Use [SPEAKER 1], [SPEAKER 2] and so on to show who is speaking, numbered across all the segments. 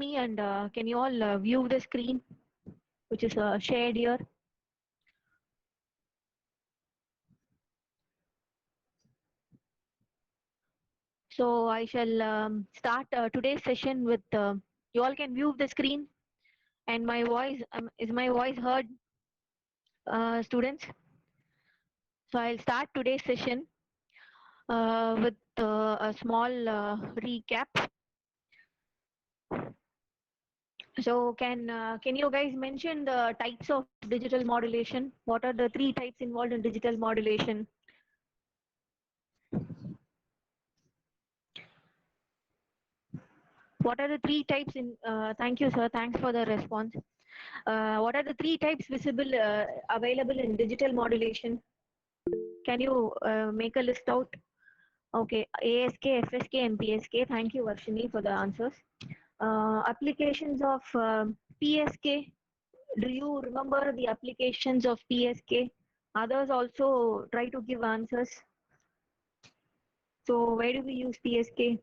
[SPEAKER 1] me, and can you all view the screen which is shared here? So I shall start today's session with you all can view the screen, and my voice is my voice heard, students? So I'll start today's session with a small recap. So can you guys mention the types of digital modulation? What are the 3 types involved in digital modulation? What are the 3 types in? Thank you, sir. Thanks for the response. What are the 3 types visible available in digital modulation? Can you make a list out? Okay, ASK, FSK, and PSK. Thank you, Varshini, for the answers. Applications of PSK. Do you remember the applications of PSK? Others also try to give answers. So where do we use PSK?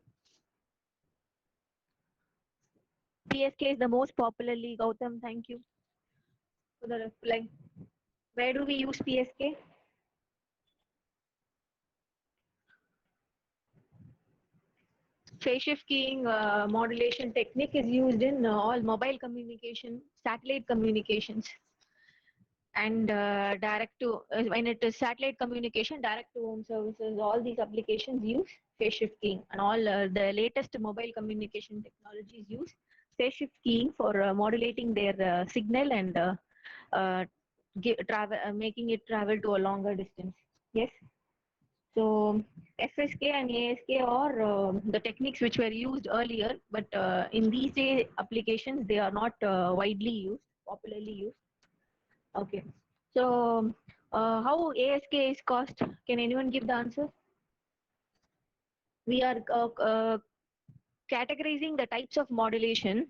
[SPEAKER 1] PSK is the most popularly. Gautam, thank you for the reply. Where do we use PSK? Phase shift keying modulation technique is used in all mobile communication, satellite communications, and direct to when it is satellite communication, direct to home services. All these applications use phase shift keying, and all the latest mobile communication technologies use phase shift keying for modulating their signal and uh, making it travel to a longer distance. Yes. So FSK and ASK are the techniques which were used earlier, but in these day applications they are not widely used, popularly used. Okay. So how ASK is caused? Can anyone give the answer? We are categorizing the types of modulation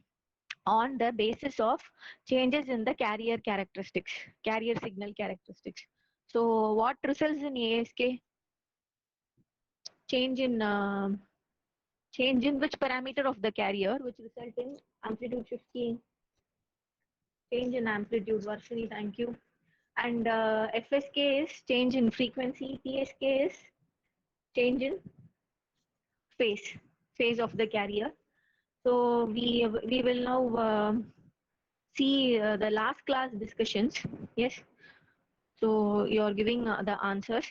[SPEAKER 1] on the basis of changes in the carrier characteristics, carrier signal characteristics. So what results in ASK? Change in change in which parameter of the carrier, which result in amplitude shifting, change in amplitude. Varshini, thank you. And FSK is change in frequency. PSK is change in phase, phase of the carrier. So we will now see the last class discussions. Yes. So you are giving the answers.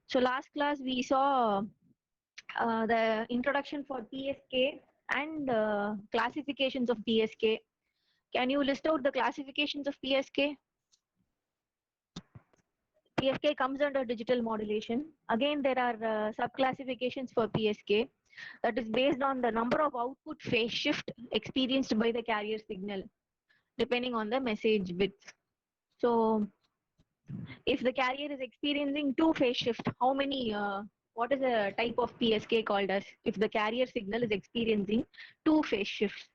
[SPEAKER 1] So last class we saw the introduction for PSK and classifications of PSK. Can you list out the classifications of PSK? PSK comes under digital modulation. Again, there are sub-classifications for PSK that is based on the number of output phase shift experienced by the carrier signal, depending on the message bits. So, if the carrier is experiencing 2 phase shift, how many? What is the type of PSK called as? If the carrier signal is experiencing 2 phase shifts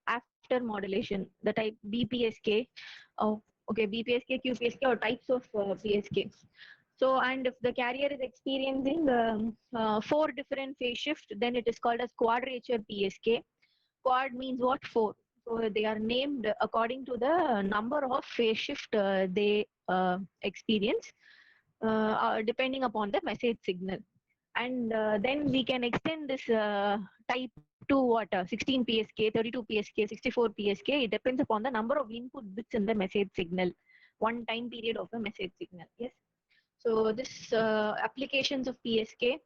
[SPEAKER 1] after modulation, the type BPSK, okay, BPSK, QPSK, or types of PSK. So, and if the carrier is experiencing 4 different phase shift, then it is called as quadrature PSK. Quad means what? 4. So they are named according to the number of phase shift they experience, depending upon the message signal. And then we can extend this type to what? 16 PSK, 32 PSK, 64 PSK. It depends upon the number of input bits in the message signal, one time period of the message signal. Yes. So this applications of PSK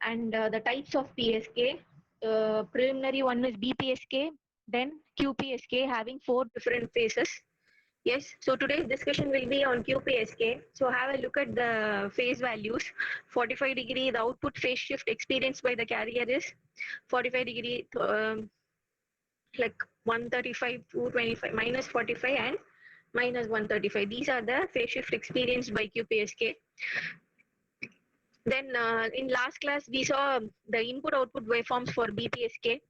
[SPEAKER 1] and the types of PSK. Preliminary one is BPSK, then QPSK having 4 different phases. Yes, so today's discussion will be on QPSK. So have a look at the phase values. 45 degree, the output phase shift experienced by the carrier is 45 degree, like 135, 225, minus 45 and minus 135. These are the phase shift experienced by QPSK. Then in last class, we saw the input output waveforms for BPSK.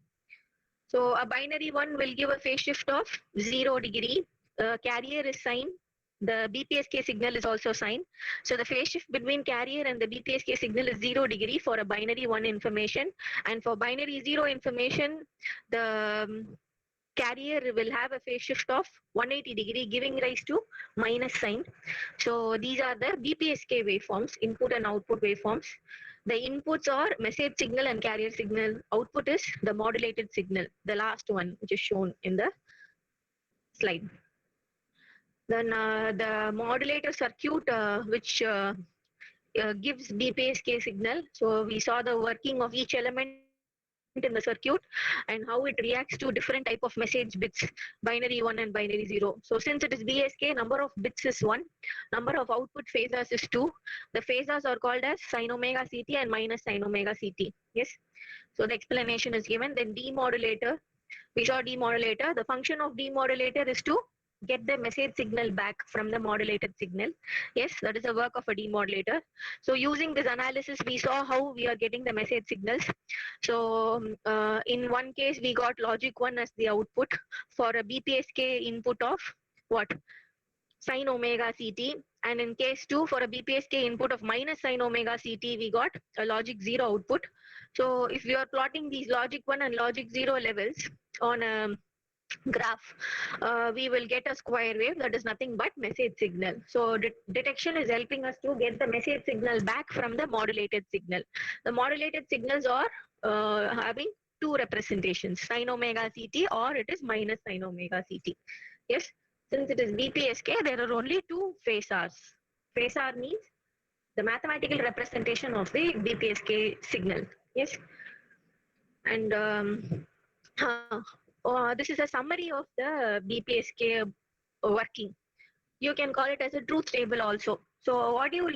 [SPEAKER 1] So a binary one will give a phase shift of 0 degree. Carrier is sine. the BPSK signal is also sine. So the phase shift between carrier and the BPSK signal is 0 degree for a binary 1 information, and for binary 0 information, the carrier will have a phase shift of 180 degree, giving rise to minus sign. So these are the BPSK waveforms, input and output waveforms. The inputs are message signal and carrier signal. Output is the modulated signal, the last one which is shown in the slide. Then the modulator circuit, which gives BPSK signal. So we saw the working of each element in the circuit and how it reacts to different type of message bits, binary 1 and binary 0. So since it is BSK, number of bits is 1, number of output phasors is 2. The phasors are called as sin omega CT and minus sin omega CT. Yes. So the explanation is given. Then demodulator, we saw demodulator. The function of demodulator is to get the message signal back from the modulated signal. Yes, that is the work of a demodulator. So using this analysis, we saw how we are getting the message signals. So in one case, we got logic 1 as the output for a BPSK input of what? Sin omega CT. And in case 2, for a BPSK input of minus sin omega CT, we got a logic 0 output. So if we are plotting these logic 1 and logic 0 levels on a graph, we will get a square wave that is nothing but message signal. So detection is helping us to get the message signal back from the modulated signal. The modulated signals are having two representations, sin omega CT or it is minus sin omega CT. Yes, since it is BPSK, there are only two phasors. Phasor means the mathematical representation of the BPSK signal. Yes, and this is a summary of the BPSK working. You can call it as a truth table also. So what you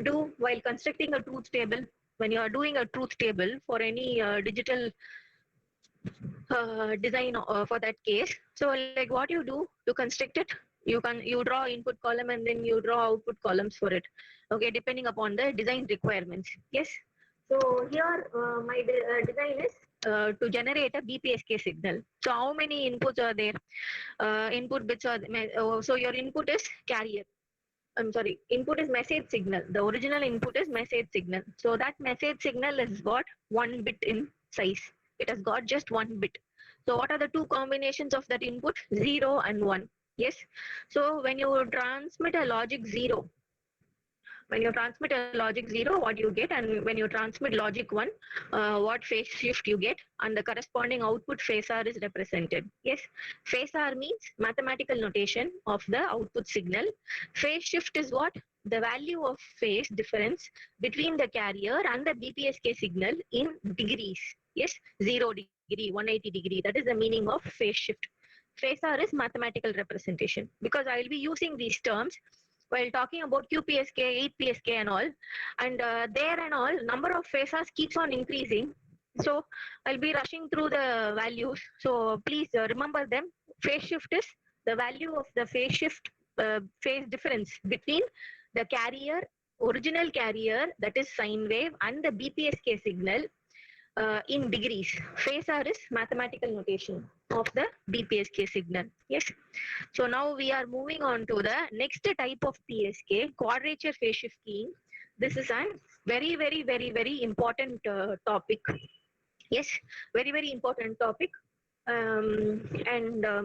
[SPEAKER 1] do while constructing a truth table, when you are doing a truth table for any digital design for that case. So like what you do to construct it, you draw input column and then you draw output columns for it. Okay, depending upon the design requirements. Yes. So here my design is to generate a BPSK signal. So how many inputs are there? Input bits are so your input is carrier. I'm sorry, input is message signal. The original input is message signal. So that message signal has got 1 bit in size. It has got just 1 bit. So what are the two combinations of that input? 0 and 1. Yes. So when you transmit a logic 0, what you get, and when you transmit logic 1, what phase shift you get, and the corresponding output phasor is represented. Yes, phasor means mathematical notation of the output signal. Phase shift is what? The value of phase difference between the carrier and the BPSK signal in degrees. Yes, 0 degree, 180 degree. That is the meaning of phase shift. Phasor is mathematical representation. Because I will be using these terms while talking about QPSK, 8PSK and all, and there and all, number of phasors keeps on increasing. So I'll be rushing through the values. So please remember them. Phase shift is the value of the phase shift, phase difference between the carrier, original carrier, that is sine wave, and the BPSK signal in degrees. Phasor is mathematical notation of the BPSK signal. Yes. So now we are moving on to the next type of PSK, quadrature phase shift keying. This is a very, very, very, very important topic. Yes, very, very important topic. And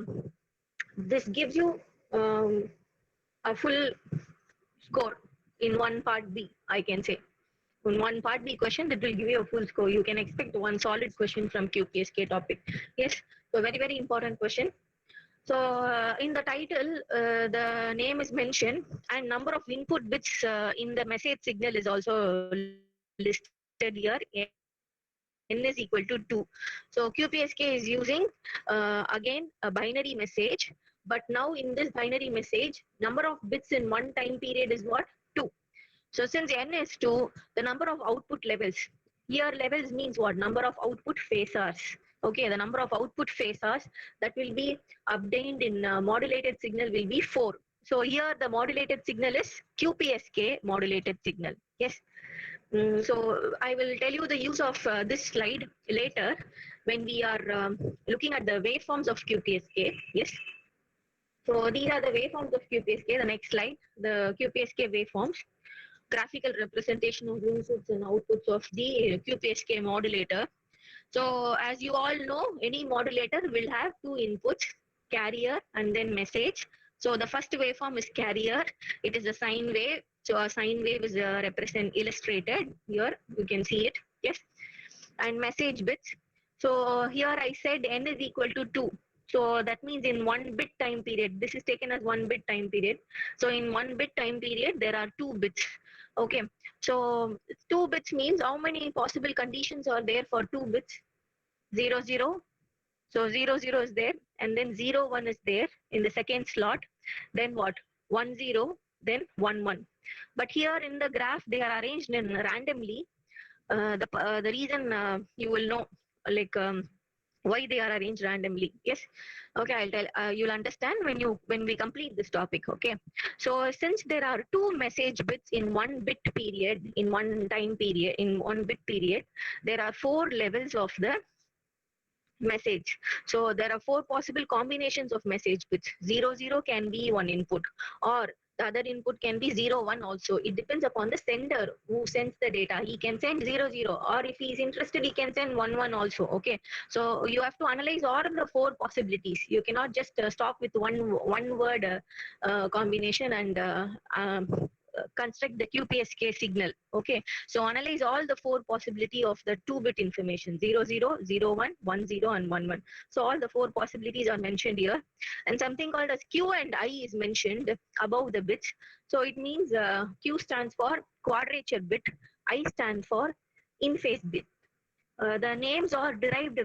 [SPEAKER 1] this gives you a full score in one part B, I can say. In one part B question, that will give you a full score. You can expect one solid question from QPSK topic. Yes, so very, very important question. So in the title, the name is mentioned and number of input bits in the message signal is also listed here. N is equal to 2. So QPSK is using again a binary message, but now in this binary message, number of bits in one time period is what? 2. So since N is 2, the number of output levels. Here levels means what? Number of output phasors. Okay, the number of output phasors that will be obtained in modulated signal will be 4. So here the modulated signal is QPSK modulated signal. Yes. So I will tell you the use of this slide later when we are looking at the waveforms of QPSK. Yes. So these are the waveforms of QPSK. The next slide, the QPSK waveforms, graphical representation of inputs and outputs of the QPSK modulator. So as you all know, any modulator will have two inputs, carrier and then message. So the first waveform is carrier. It is a sine wave. So a sine wave is illustrated here. You can see it. Yes. And message bits. So here I said n is equal to 2. So that means in 1 bit time period, this is taken as 1 bit time period. So in 1 bit time period, there are 2 bits. Okay. So 2 bits means how many possible conditions are there for 2 bits? 0, 0. So 0, 0 is there. And then 0, 1 is there in the second slot. Then what? 1, 0. Then 1, 1. But here in the graph, they are arranged in randomly. The reason you will know, like why they are arranged randomly. Yes. Okay, I'll tell. You'll understand when we complete this topic. Okay. So since there are two message bits in 1 bit period, in one time period, in 1 bit period, there are 4 levels of the message. So there are 4 possible combinations of message bits. 0, 0 can be one input, or the other input can be 0, 1 also. It depends upon the sender who sends the data. He can send 0, 0, or if he is interested, he can send 1, 1 also. Okay. So you have to analyze all the 4 possibilities. You cannot just stop with one word combination and construct the QPSK signal. Okay. So analyze all the 4 possibility of the 2-bit information, 0, 0, 0, 1, 1, 0, and 1, 1. So all the 4 possibilities are mentioned here. And something called as Q and I is mentioned above the bits. So it means Q stands for quadrature bit, I stands for in-phase bit. The names are derived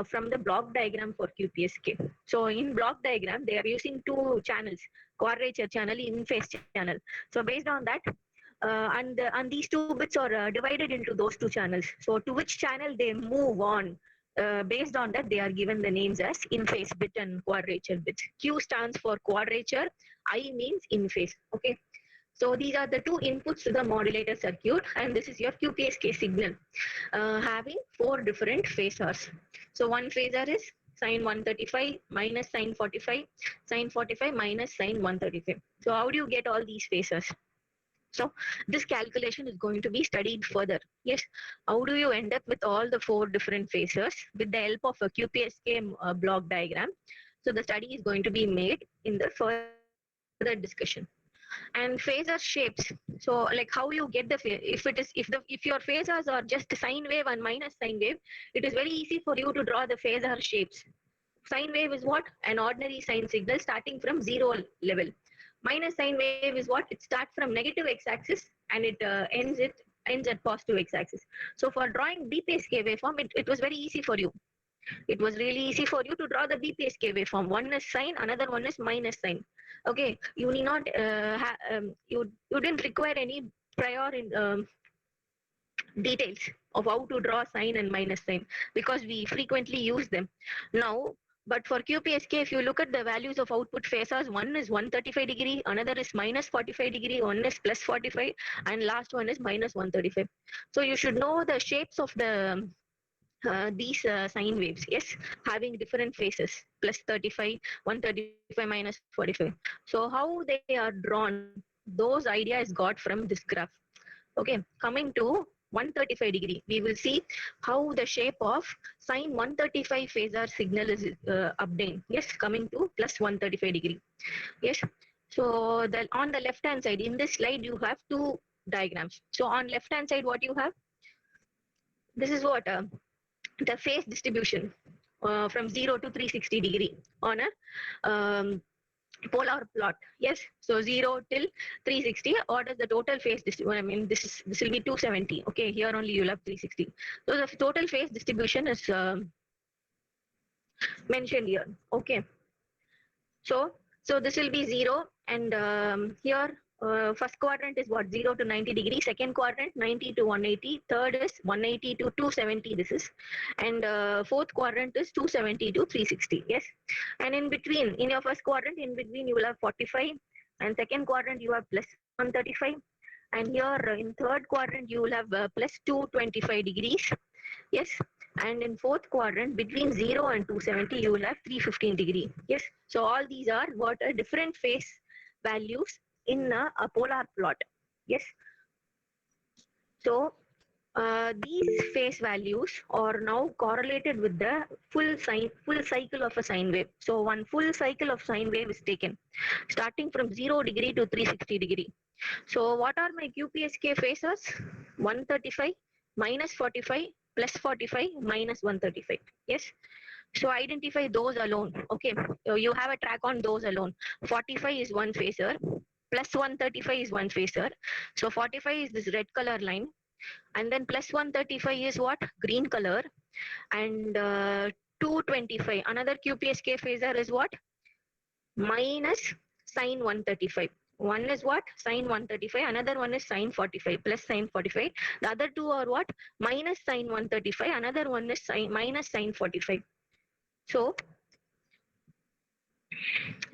[SPEAKER 1] from the block diagram for QPSK. So in block diagram, they are using 2 channels, quadrature channel, in-phase channel. So based on that, and these 2 bits are divided into those 2 channels. So to which channel they move on, based on that, they are given the names as in-phase bit and quadrature bit. Q stands for quadrature, I means in-phase. Okay. So these are the 2 inputs to the modulator circuit, and this is your QPSK signal having 4 different phasors. So one phasor is sine 135 minus sine 45, sine 45 minus sine 135. So how do you get all these phasors? So this calculation is going to be studied further. Yes, how do you end up with all the 4 different phasors with the help of a QPSK block diagram? So the study is going to be made in the further discussion. And phasor shapes, so like how you get the if your phasors are just sine wave and minus sine wave, it is very easy for you to draw the phasor shapes. Sine wave is what? An ordinary sine signal starting from 0 level. Minus sine wave is what? It starts from negative x-axis and it ends at positive x-axis. So for drawing BPSK waveform, it was very easy for you. It was really easy for you to draw the BPSK waveform. One is sine, another one is minus sine. Okay, you need not you didn't require any prior details of how to draw sine and minus sine because we frequently use them now. But for QPSK, if you look at the values of output phasors, one is 135 degree, another is minus 45 degree, one is plus 45, and last one is minus 135. So you should know the shapes of these sine waves, yes, having different phases, plus 35, 135 minus 45. So how they are drawn, those idea is got from this graph. Okay, coming to 135 degree, we will see how the shape of sine 135 phasor signal is obtained. Yes, coming to plus 135 degree. Yes, so on the left hand side, in this slide, you have 2 diagrams. So on left hand side, what you have? This is what the phase distribution from 0 to 360 degree on a polar plot. Yes, so 0 till 360. What is the total phase distribution? I mean, this will be 270. Okay, here only you'll have 360. So the total phase distribution is mentioned here. Okay, so this will be 0, and here first quadrant is what? 0 to 90 degrees. Second quadrant 90 to 180. Third is 180 to 270. This is, and fourth quadrant is 270 to 360. Yes, and in between, in your first quadrant, in between you will have 45, and second quadrant you have plus 135, and here in third quadrant you will have plus 225 degrees. Yes, And in fourth quadrant, between 0 and 270, you will have 315 degree. Yes. So all these are what are different phase values in a polar plot. Yes. So these phase values are now correlated with the full cycle of a sine wave. So one full cycle of sine wave is taken, starting from 0 degree to 360 degree. So what are my QPSK phases? 135 minus 45 plus 45 minus 135. Yes. So identify those alone. Okay. So you have a track on those alone. 45 is one phaser plus 135 is one phaser. So 45 is this red color line, and then plus 135 is what? Green color. And 225, another QPSK phasor is what? Minus sine 135. One is what? Sine 135. Another one is sine 45 plus sine 45. The other two are what? Minus sine 135. Another one is minus sine 45. So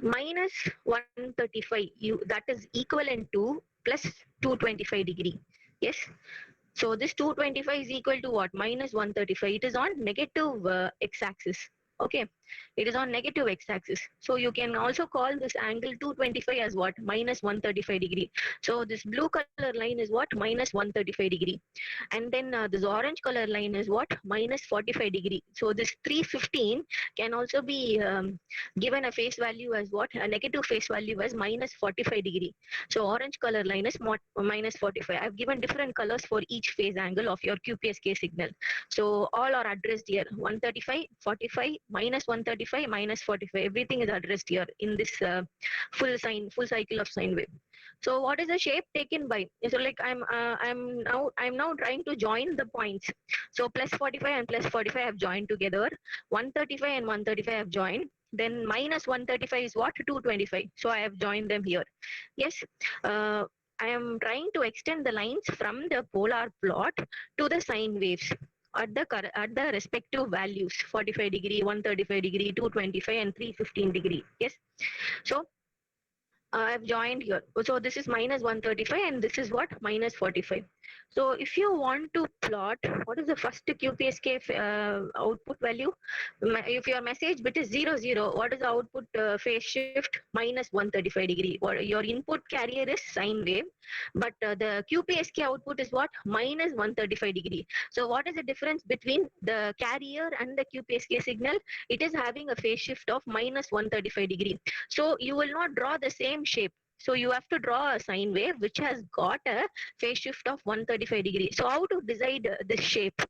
[SPEAKER 1] minus 135, that is equivalent to plus 225 degree. Yes. So this 225 is equal to what? Minus 135. It is on negative x-axis. Okay. It is on negative x-axis. So you can also call this angle 225 as what? Minus 135 degree. So this blue color line is what? Minus 135 degree. And then this orange color line is what? Minus 45 degree. So this 315 can also be given a phase value as what? A negative phase value as minus 45 degree. So orange color line is minus 45. I've given different colors for each phase angle of your QPSK signal. So all are addressed here. 135, 45, minus 135, minus 45. Everything is addressed here in this full cycle of sine wave. So what is the shape taken by? So like I'm now trying to join the points. So plus 45 and plus 45 have joined together. 135 and 135 have joined. Then minus 135 is what? 225. So I have joined them here. Yes. I am trying to extend the lines from the polar plot to the sine waves at the respective values: 45 degree, 135 degree, 225, and 315 degree. Yes. So I've joined here. So this is minus 135 and this is what? Minus 45. So if you want to plot, what is the first QPSK output value? If your message bit is 00, what is the output phase shift? Minus 135 degree. Or your input carrier is sine wave, but the QPSK output is what? Minus 135 degree. So what is the difference between the carrier and the QPSK signal? It is having a phase shift of minus 135 degree. So you will not draw the same shape. So you have to draw a sine wave which has got a phase shift of 135 degree. So how to decide this shape?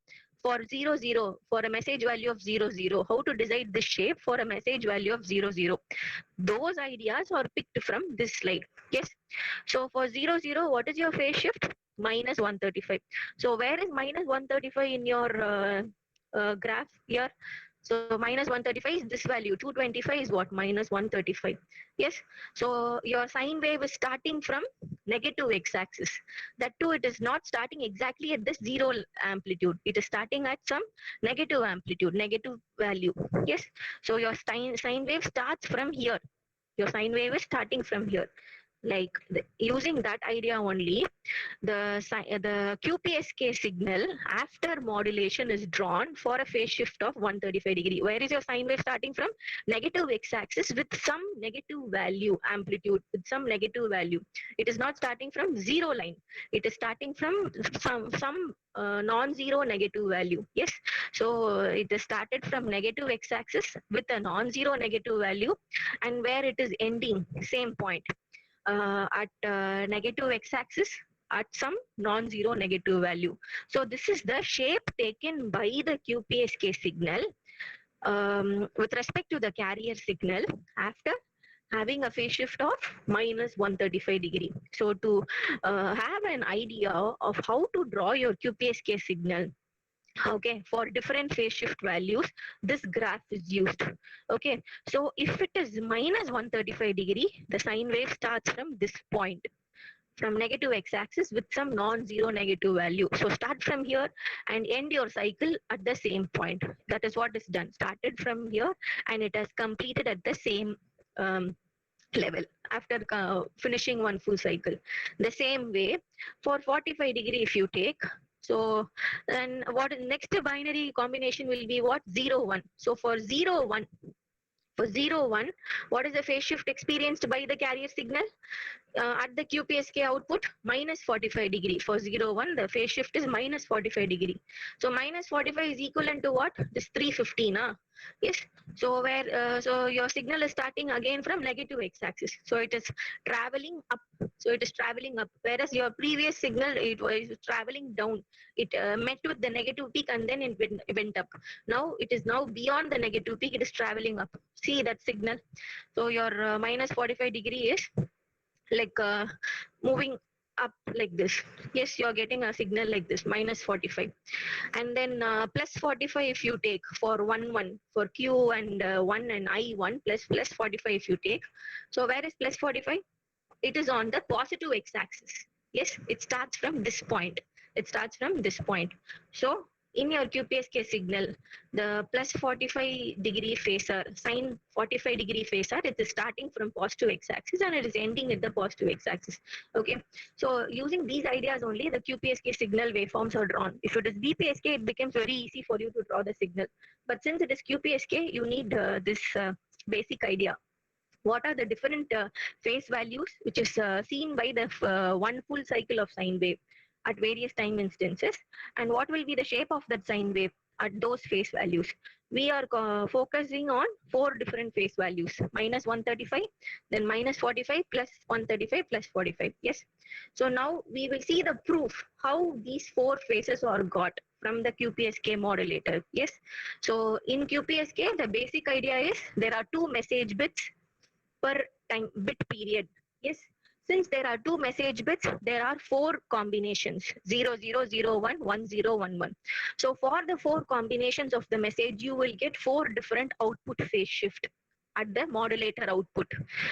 [SPEAKER 1] For 00, for a message value of 00, how to decide this shape for a message value of 00? Those ideas are picked from this slide. Yes. So for 00, what is your phase shift? Minus 135. So where is minus 135 in your graph here? So minus 135 is this value. 225 is what? Minus 135. Yes. So your sine wave is starting from negative x-axis. That too, it is not starting exactly at this zero amplitude. It is starting at some negative amplitude, negative value. Yes. So your sine wave starts from here. Your sine wave is starting from here. Like using that idea only, the QPSK signal after modulation is drawn for a phase shift of 135 degree. Where is your sine wave starting from? Negative x-axis with some negative value, amplitude with some negative value. It is not starting from zero line. It is starting from some non-zero negative value. Yes. So it is started from negative x-axis with a non-zero negative value, and where it is ending, same point. At negative x-axis at some non-zero negative value. So this is the shape taken by the QPSK signal with respect to the carrier signal after having a phase shift of minus 135 degree. So to have an idea of how to draw your QPSK signal, okay, for different phase shift values, this graph is used. Okay, so if it is minus 135 degree, the sine wave starts from this point, from negative x-axis with some non-zero negative value. So start from here and end your cycle at the same point. That is what is done. Started from here and it has completed at the same level after finishing one full cycle. The same way for 45 degree, if you take, So then what next binary combination will be what? 0 1. So for 0 1, for 0 1, what is the phase shift experienced by the carrier signal? At the QPSK output, minus 45 degree. For 0 1, the phase shift is minus 45 degree. So minus 45 is equivalent to what? This 315. Yes. So where so your signal is starting again from negative x-axis. So it is traveling up. So it is traveling up. Whereas your previous signal, it was traveling down. It met with the negative peak and then it went up. Now it is now beyond the negative peak. It is traveling up. See that signal. So your minus 45 degree is like moving up like this. Yes, you're getting a signal like this, minus 45. And then plus 45 if you take for 1 1 for Q and 1 and I1, plus 45 if you take. So where is plus 45? It is on the positive x-axis. Yes, it starts from this point. It starts from this point. So in your QPSK signal, the plus 45 degree phasor, sine 45 degree phasor, it is starting from positive x-axis and it is ending at the positive x-axis. Okay, so using these ideas only, the QPSK signal waveforms are drawn. If it is BPSK, it becomes very easy for you to draw the signal. But since it is QPSK, you need this basic idea. What are the different phase values which is seen by the one full cycle of sine wave at various time instances, and what will be the shape of that sine wave at those phase values? We are focusing on 4 different phase values: minus 135, then minus 45, plus 135, plus 45. Yes. So now we will see the proof how these 4 phases are got from the QPSK modulator. Yes. So in QPSK, the basic idea is there are 2 message bits per time bit period. Yes, since there are 2 message bits, there are 4 combinations: 0001 1011. So for the 4 combinations of the message, you will get 4 different output phase shift at the modulator output.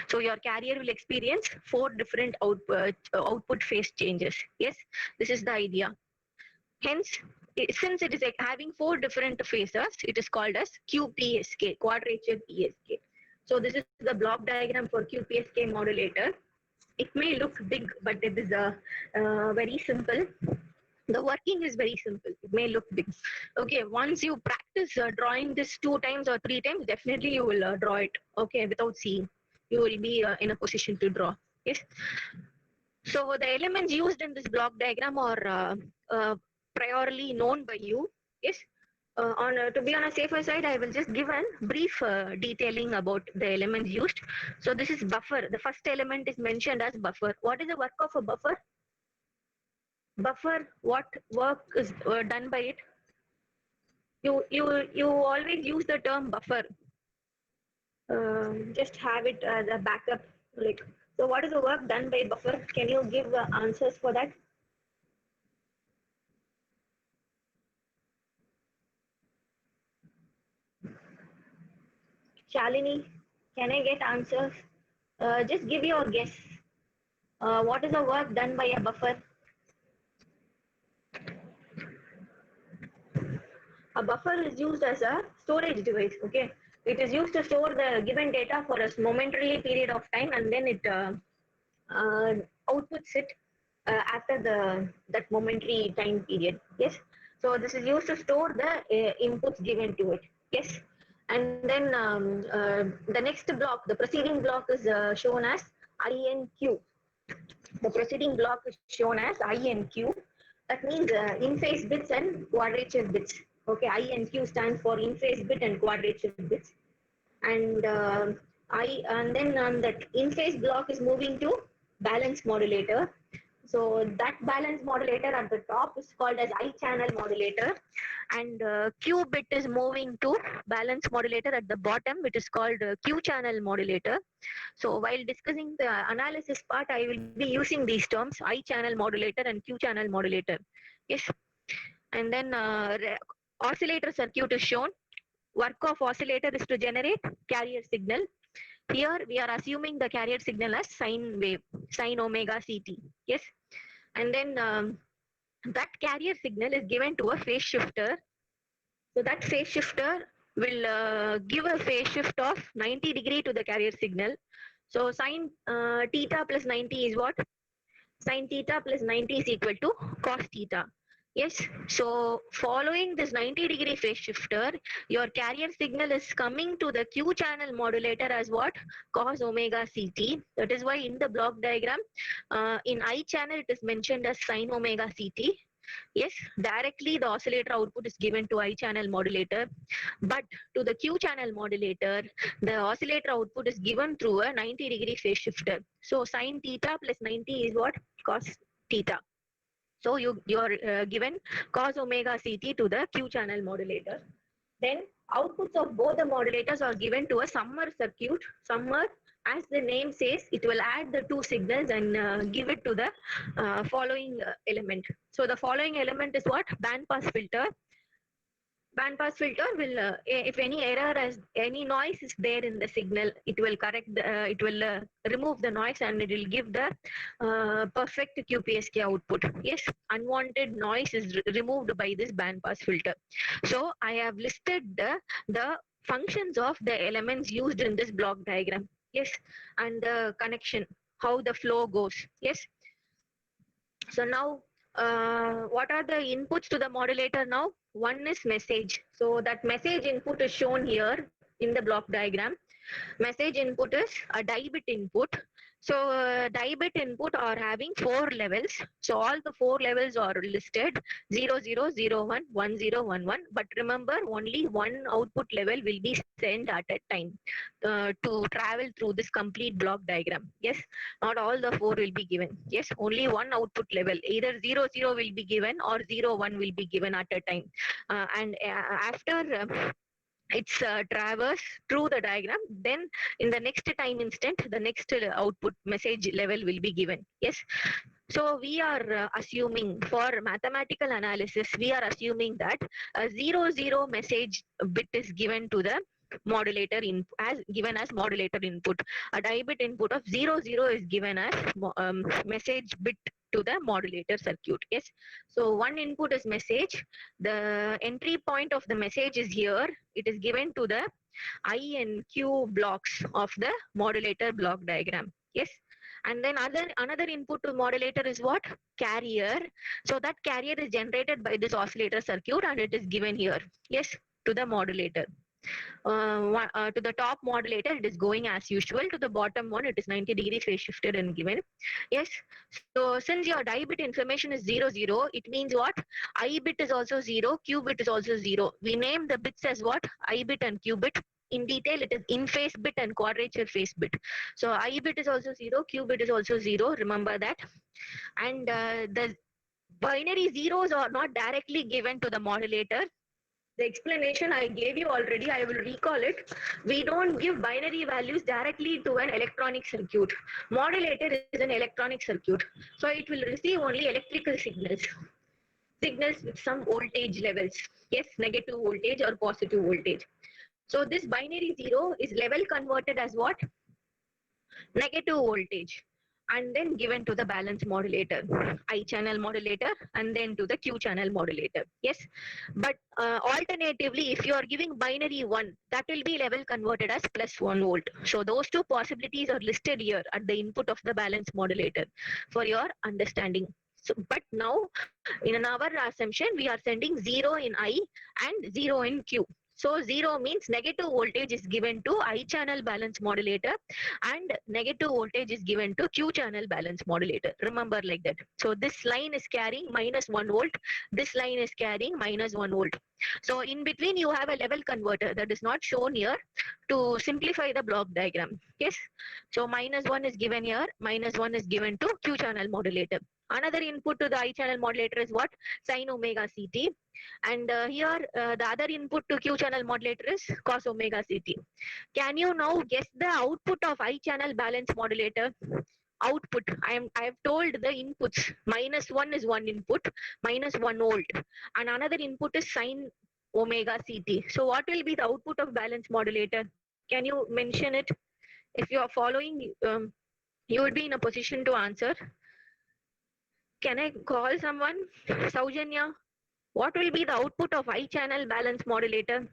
[SPEAKER 1] So your carrier will experience 4 different output phase changes. Yes, this is the idea. Hence, since it is like having 4 different phases, it is called as QPSK, quadrature PSK. So this is the block diagram for QPSK modulator. It may look big, but it is very simple. The working is very simple. It may look big. Okay, once you practice drawing this 2 times or 3 times, definitely you will draw it. Okay, without seeing, you will be in a position to draw. Yes. So the elements used in this block diagram are priorly known by you. Yes. To be on a safer side, I will just give a brief detailing about the elements used. So this is buffer. The first element is mentioned as buffer. What is the work of a buffer? Buffer, what work is done by it? You always use the term buffer. Just have it as a backup. Like, so what is the work done by buffer? Can you give answers for that? Shalini, can I get answers? Just give your guess. What is the work done by a buffer? A buffer is used as a storage device. Okay, it is used to store the given data for a momentary period of time, and then it uh, outputs it after that momentary time period. Yes. So this is used to store the inputs given to it. Yes. And then the next block, the preceding block is shown as INQ. The preceding block is shown as INQ. That means in-phase bits and quadrature bits. Okay, INQ stands for in-phase bit and quadrature bits. And and then that in-phase block is moving to balance modulator. So that balance modulator at the top is called as I-channel modulator, and Q bit is moving to balance modulator at the bottom, which is called Q-channel modulator. So while discussing the analysis part, I will be using these terms: I-channel modulator and Q-channel modulator. Yes, and then oscillator circuit is shown. Work of oscillator is to generate carrier signal. Here we are assuming the carrier signal as sine wave, sine omega CT. Yes, and then that carrier signal is given to a phase shifter. So that phase shifter will give a phase shift of 90 degree to the carrier signal. So sine theta plus 90 is what? Sine theta plus 90 is equal to cos theta. Yes, so following this 90-degree phase shifter, your carrier signal is coming to the Q channel modulator as what? Cos omega CT. That is why in the block diagram, in I channel, it is mentioned as sin omega CT. Yes, directly the oscillator output is given to I channel modulator, but to the Q channel modulator, the oscillator output is given through a 90-degree phase shifter. So sin theta plus 90 is what? Cos theta. So you're given cos omega CT to the Q channel modulator. Then outputs of both the modulators are given to a summer circuit. Summer, as the name says, it will add the two signals and give it to the following element. So the following element is what? Band pass filter. Band pass filter will, if any error as any noise is there in the signal, it will correct it will remove the noise and it will give the perfect QPSK output. Yes, unwanted noise is removed by this band pass filter. So I have listed the functions of the elements used in this block diagram. Yes, and the connection, how the flow goes. Yes, so now, what are the inputs to the modulator now? One is message. So that message input is shown here in the block diagram. Message input is a die bit input. So die bit input are having 4 levels. So all the 4 levels are listed 0, 0, 0, 1, 1, 0, 1, 1. But remember, only one output level will be sent at a time to travel through this complete block diagram. Yes, not all the 4 will be given. Yes, only one output level. Either 0, 0 will be given or 0, 1 will be given at a time. After it's traverse through the diagram, then in the next time instant the next output message level will be given. Yes, so we are assuming for mathematical analysis, we are assuming that a 0, 0 message bit is given to the modulator in as given as modulator input. A die bit input of 0, 0 is given as message bit to the modulator circuit. Yes, so one input is message. The entry point of the message is here. It is given to the I and Q blocks of the modulator block diagram. Yes, and then another input to modulator is what? Carrier. So that carrier is generated by this oscillator circuit and it is given here. Yes, to the modulator. To the top modulator, it is going as usual. To the bottom one, it is 90-degree phase shifted and given. Yes. So since your die bit information is 0, 0, it means what? I bit is also 0, Q bit is also 0. We name the bits as what? I bit and Q bit. In detail, it is in phase bit and quadrature phase bit. So I bit is also 0, Q bit is also 0. Remember that. And the binary zeros are not directly given to the modulator. The explanation I gave you already, I will recall it. We don't give binary values directly to an electronic circuit. Modulator is an electronic circuit. So it will receive only electrical signals. Signals with some voltage levels. Yes, negative voltage or positive voltage. So this binary zero is level converted as what? Negative voltage, and then given to the balance modulator, I channel modulator, and then to the Q channel modulator. Yes, but alternatively, if you are giving binary 1, that will be level converted as plus 1 volt. So those two possibilities are listed here at the input of the balance modulator for your understanding. So, but now in our assumption, we are sending 0 in I and 0 in Q. So 0 means negative voltage is given to I channel balance modulator and negative voltage is given to Q channel balance modulator. Remember like that. So this line is carrying minus 1 volt. This line is carrying minus 1 volt. So in between you have a level converter that is not shown here to simplify the block diagram. Yes. So minus 1 is given here. Minus 1 is given to Q channel modulator. Another input to the I channel modulator is what? Sin omega CT. And here the other input to Q channel modulator is cos omega CT. Can you now guess the output of I channel balance modulator? Output. I have told the inputs. Minus 1 is one input, minus 1 volt. And another input is sin omega CT. So what will be the output of balance modulator? Can you mention it? If you are following, you would be in a position to answer. Can I call someone? Saujanya, what will be the output of I channel balance modulator?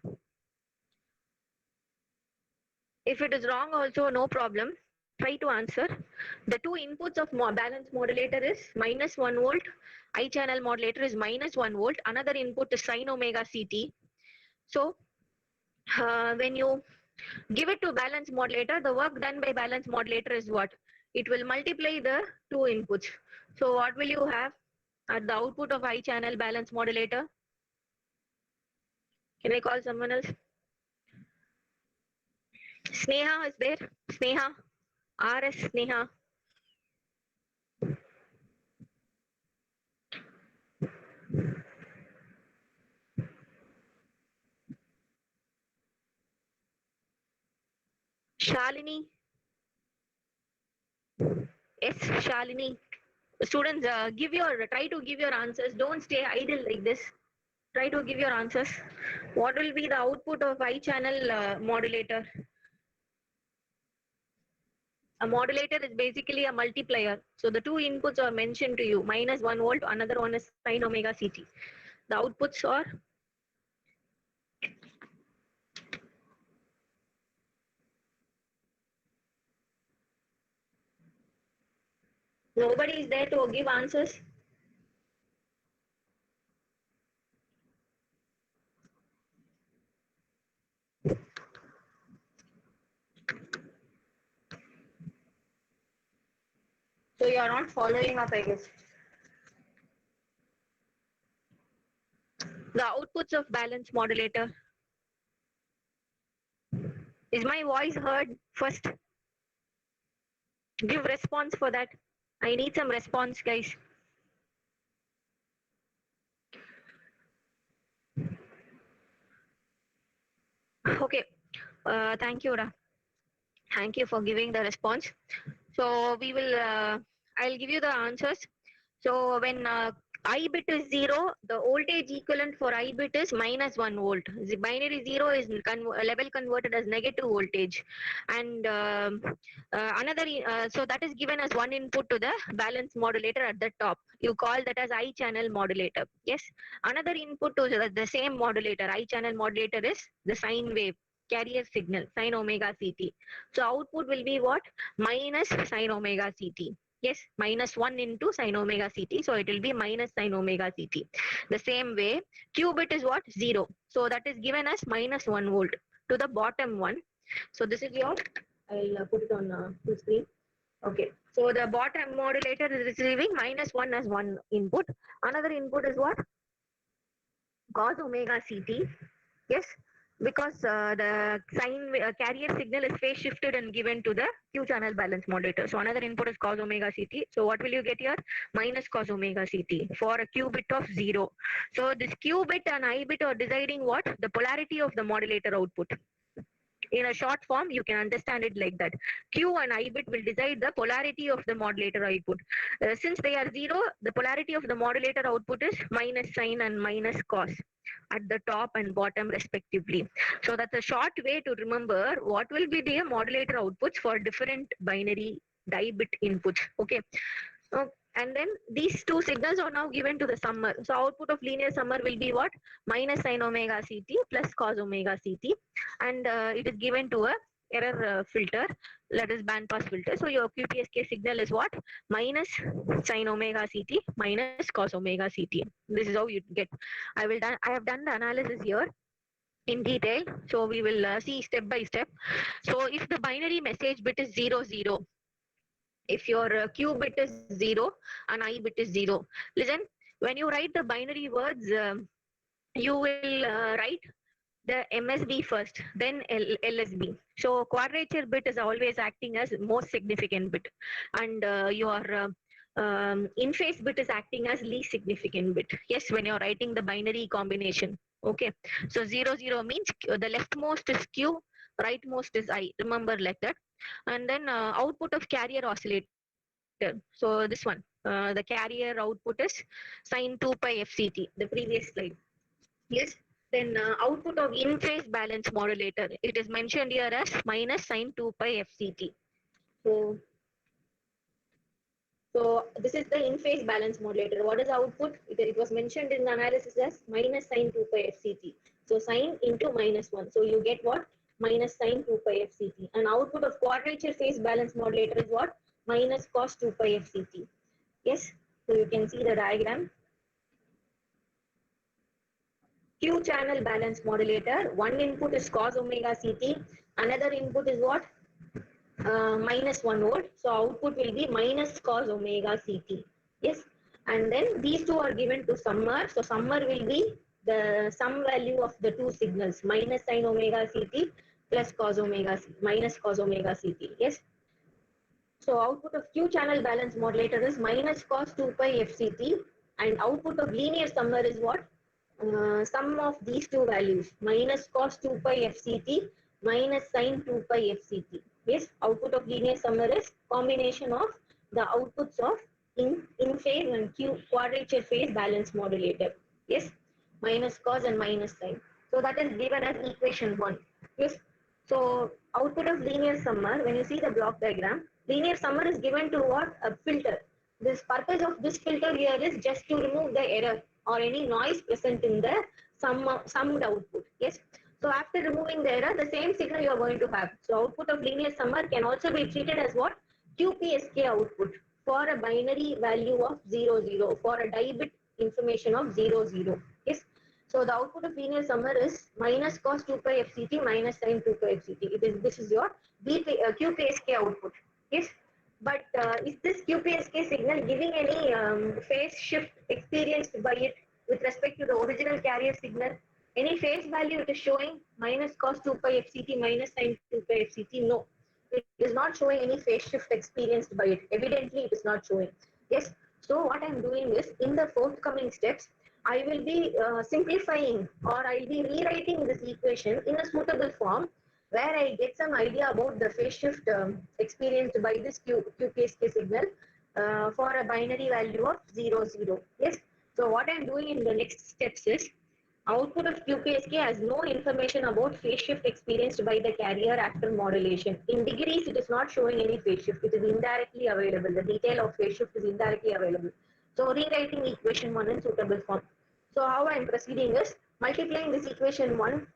[SPEAKER 1] If it is wrong also, no problem. Try to answer. The two inputs of balance modulator is minus 1 volt. I channel modulator is minus 1 volt. Another input is sine omega CT. So when you give it to balance modulator, the work done by balance modulator is what? It will multiply the two inputs. So what will you have at the output of I channel balance modulator? Can I call someone else? Sneha is there? Sneha? RS Sneha? Shalini? Yes, Shalini. Students, try to give your answers. Don't stay idle like this. Try to give your answers. What will be the output of I channel modulator? A modulator is basically a multiplier. So the two inputs are mentioned to you, minus 1 volt, another one is sine omega CT. The outputs are nobody is there to give answers. So you are not following up, I guess. The outputs of balance modulator. Is my voice heard first? Give response for that. I need some response, guys. Okay. Thank you, Ra. Thank you for giving the response. So we will, I'll give you the answers. So when I bit is 0, the voltage equivalent for I bit is minus 1 volt. The binary 0 is level converted as negative voltage. And so that is given as one input to the balance modulator at the top. You call that as I channel modulator. Yes. Another input to the same modulator, I channel modulator is the sine wave carrier signal, sine omega CT. So output will be what? Minus sine omega CT. Yes, minus 1 into sine omega CT. So it will be minus sine omega CT. The same way, Q bit is what? 0. So that is given as minus 1 volt to the bottom one. So this is your, I'll put it on full screen. Okay. So the bottom modulator is receiving minus 1 as one input. Another input is what? Cos omega CT. Yes, because the carrier signal is phase shifted and given to the Q channel balance modulator. So another input is cos omega CT. So what will you get here? Minus cos omega CT for a Q bit of 0. So this Q bit and I bit are deciding what? The polarity of the modulator output. In a short form, you can understand it like that. Q and I bit will decide the polarity of the modulator output. Since they are 0, the polarity of the modulator output is minus sine and minus cos at the top and bottom respectively. So that's a short way to remember what will be the modulator outputs for different binary die bit inputs. Okay. So, and then these two signals are now given to the summer. So output of linear summer will be what? Minus sine omega CT plus cos omega CT. And it is given to a error filter, that is band pass filter. So your QPSK signal is what? Minus sine omega CT minus cos omega CT. This is how you get. I have done the analysis here in detail. So we will see step by step. So if the binary message bit is 00, if your Q bit is 0 and I bit is 0, listen, when you write the binary words, you will write the MSB first, then LSB. So quadrature bit is always acting as most significant bit, and your in phase bit is acting as least significant bit. Yes, when you're writing the binary combination. Okay, so 00 means the leftmost is Q, rightmost is I. Remember like that. And then output of carrier oscillator. So this one, the carrier output is sine 2 pi FCT, the previous slide. Yes. Then output of in-phase balance modulator. It is mentioned here as minus sine 2 pi FCT. So, so this is the in-phase balance modulator. What is the output? It was mentioned in the analysis as minus sine 2 pi FCT. So sine into minus 1. So you get what? Minus sine 2 pi fct. And output of quadrature phase balance modulator is what? Minus cos 2 pi fct. Yes, so you can see the diagram. Q channel balance modulator. One input is cos omega ct. Another input is what? Minus 1 volt. So output will be minus cos omega ct. Yes. And then these two are given to summer. So summer will be the sum value of the two signals, minus sine omega ct plus cos omega minus cos omega ct. Yes. So output of Q channel balance modulator is minus cos 2 pi fct, and output of linear summer is what? Sum of these two values, minus cos 2 pi fct minus sine 2 pi fct. Yes, output of linear summer is combination of the outputs of in phase and Q quadrature phase balance modulator. Yes, minus cos and minus sine. So that is given as equation 1. Yes. So output of linear summer, when you see the block diagram, linear summer is given to what? A filter. This purpose of this filter here is just to remove the error or any noise present in the summed output. Yes. So after removing the error, the same signal you are going to have. So output of linear summer can also be treated as what? QPSK output for a binary value of 0, 0, for a die bit information of 0, 0. Yes. So the output of linear summer is minus cos 2 pi fct minus sin 2 pi fct. This is your QPSK output. Yes. But is this QPSK signal giving any phase shift experienced by it with respect to the original carrier signal? Any phase value it is showing minus cos 2 pi fct minus sin 2 pi fct? No. It is not showing any phase shift experienced by it. Evidently, it is not showing. Yes. So what I am doing is in the forthcoming steps, I will be simplifying or I'll be rewriting this equation in a suitable form where I get some idea about the phase shift experienced by this QPSK signal for a binary value of 0, 0. Yes. So what I'm doing in the next steps is output of QPSK has no information about phase shift experienced by the carrier after modulation. In degrees, it is not showing any phase shift. It is indirectly available. The detail of phase shift is indirectly available. So rewriting equation 1 in suitable form. So how I am proceeding is multiplying this equation 1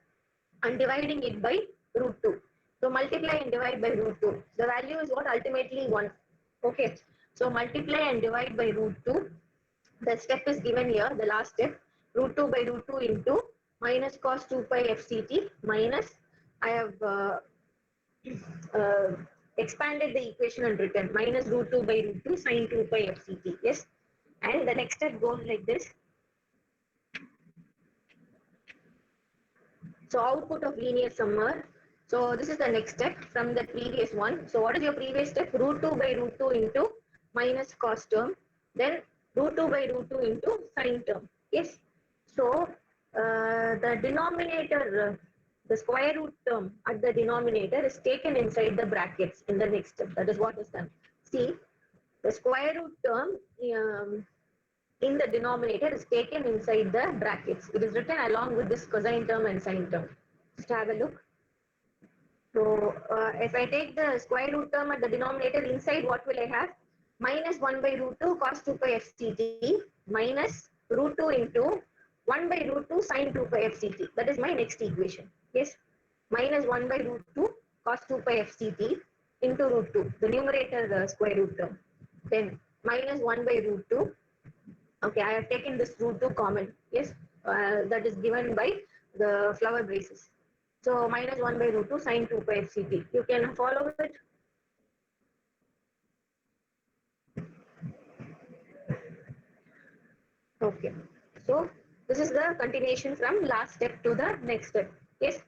[SPEAKER 1] and dividing it by root 2. So multiply and divide by root 2. The value is what? Ultimately 1. Okay. So multiply and divide by root 2. The step is given here, the last step. Root 2 by root 2 into minus cos 2 pi fct minus, I have uh, expanded the equation and written minus root 2 by root 2 sin 2 pi fct. Yes. And the next step goes like this. So output of linear summer. So this is the next step from the previous one. So what is your previous step? Root 2 by root 2 into minus cos term. Then root 2 by root 2 into sin term. Yes. So the denominator, the square root term at the denominator is taken inside the brackets in the next step. That is what is done. See, the square root term in the denominator is taken inside the brackets. It is written along with this cosine term and sine term. Just have a look. So if I take the square root term at the denominator inside, what will I have? Minus 1 by root 2 cos 2 pi fct minus root 2 into 1 by root 2 sin 2 pi fct. That is my next equation. Yes. Minus 1 by root 2 cos 2 pi fct into root 2. The numerator, the square root term. Then minus 1 by root 2. Okay, I have taken this root 2 common. Yes, that is given by the flower braces. So minus 1 by root 2 sin 2 pi fct. You can follow it. Okay. So this is the continuation from last step to the next step. Yes.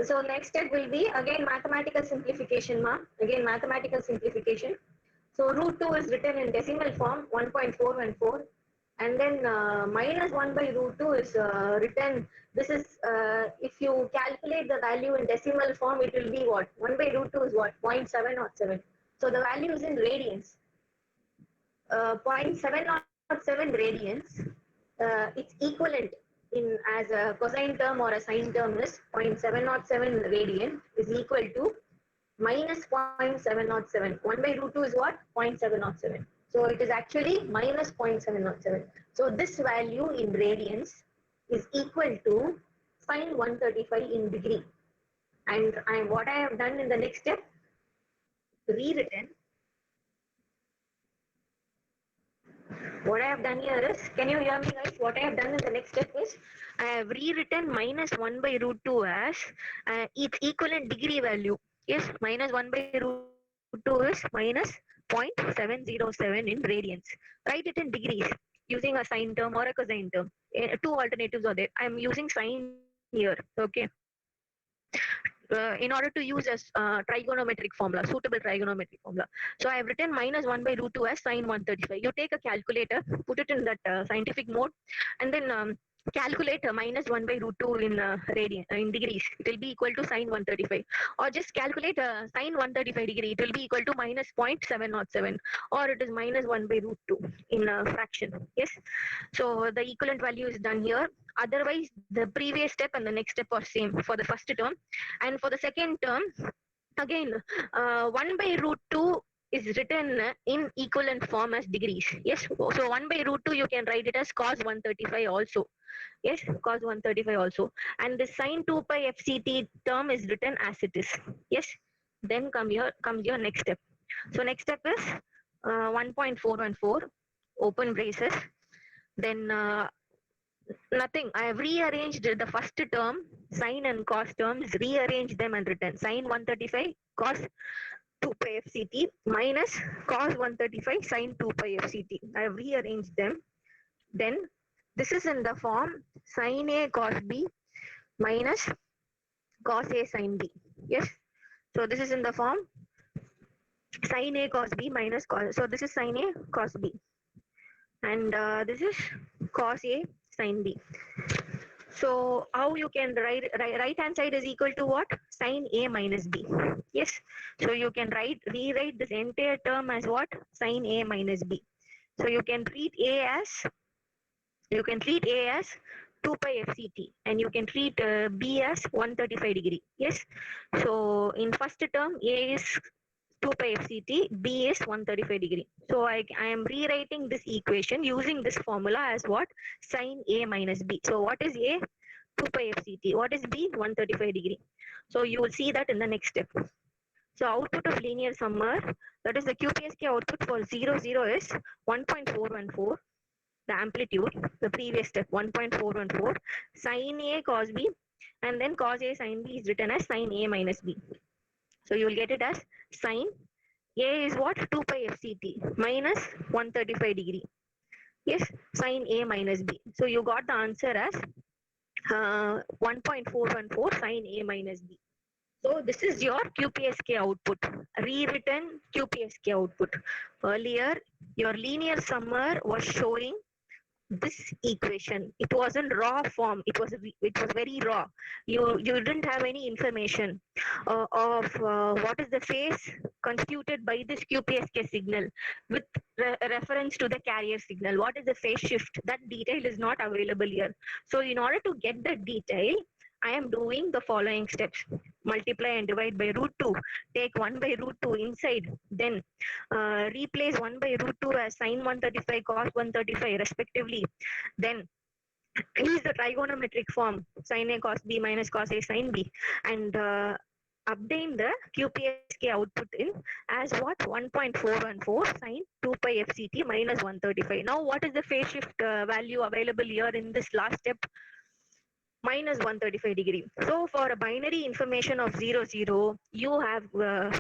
[SPEAKER 1] So next step will be again mathematical simplification, ma. Again mathematical simplification. So root 2 is written in decimal form 1.414, and then minus 1 by root 2 is written. This is if you calculate the value in decimal form, it will be what? 1 by root 2 is what? 0.707. So the value is in radians. 0.707 radians. Its equivalent in as a cosine term or a sine term is 0.707 radian is equal to minus 0.707. 1 by root 2 is what? 0.707. So it is actually minus 0.707. So this value in radians is equal to sine 135 in degree. And what I have done in the next step, rewritten. What I have done here is, can you hear me guys? What I have done in the next step is, I have rewritten minus 1 by root 2 as its equivalent degree value. Yes, minus 1 by root 2 is minus 0.707 in radians. Write it in degrees using a sine term or a cosine term. Two alternatives are there. I am using sine here. Okay. In order to use as trigonometric formula, suitable trigonometric formula. So I have written minus 1 by root 2 as sine 135. You take a calculator, put it in that scientific mode, and then calculate minus 1 by root 2 in in degrees. It will be equal to sine 135. Or just calculate sine 135 degree. It will be equal to minus 0.707, or it is minus 1 by root 2 in a fraction. Yes. So the equivalent value is done here. Otherwise, the previous step and the next step are same for the first term. And for the second term, again, 1 by root 2 is written in equivalent form as degrees. Yes, so 1 by root 2 you can write it as cos 135 also. Yes, cos 135 also. And the sine 2 pi fct term is written as it is. Yes, then comes your next step. So next step is 1.414, open braces. Then nothing. I have rearranged the first term, sine and cos terms, rearrange them and written sine 135 cos 2 pi fct minus cos 135 sine 2 pi fct. I have rearranged them. Then this is in the form sine A cos B minus cos A sine B. Yes. So this is in the form sine A cos B minus cos. So this is sine A cos B. And this is cos A sine B. So how you can right hand side is equal to what? Sine A minus B. Yes. So you can rewrite this entire term as what? Sine A minus B. So you can treat A as 2 pi fct, and you can treat B as 135 degree. Yes. So in first term, A is 2 pi fct, B is 135 degree. So I am rewriting this equation using this formula as what? Sine A minus B. So what is A? 2 pi fct. What is B? 135 degree. So you will see that in the next step. So output of linear summer, that is the QPSK output for 0, 0 is 1.414. The amplitude, the previous step, 1.414, sine A cos B, and then cos A sine B is written as sine A minus B. So you will get it as sine A is what? 2 pi fct minus 135 degree. Yes, sine A minus B. So you got the answer as 1.414 sine A minus B. So this is your QPSK output, rewritten QPSK output. Earlier, your linear summer was showing this equation. It was in raw form. It was very raw. You didn't have any information of what is the phase constituted by this QPSK signal with reference to the carrier signal. What is the phase shift? That detail is not available here. So in order to get the detail, I am doing the following steps. Multiply and divide by root 2. Take 1 by root 2 inside. Then replace 1 by root 2 as sine 135 cos 135 respectively. Then use the trigonometric form sine A cos B minus cos A sine B, and obtain the QPSK output in as what? 1.414 sine 2 pi fct minus 135. Now what is the phase shift value available here in this last step? Minus 135 degree. So for a binary information of 0, 0, you have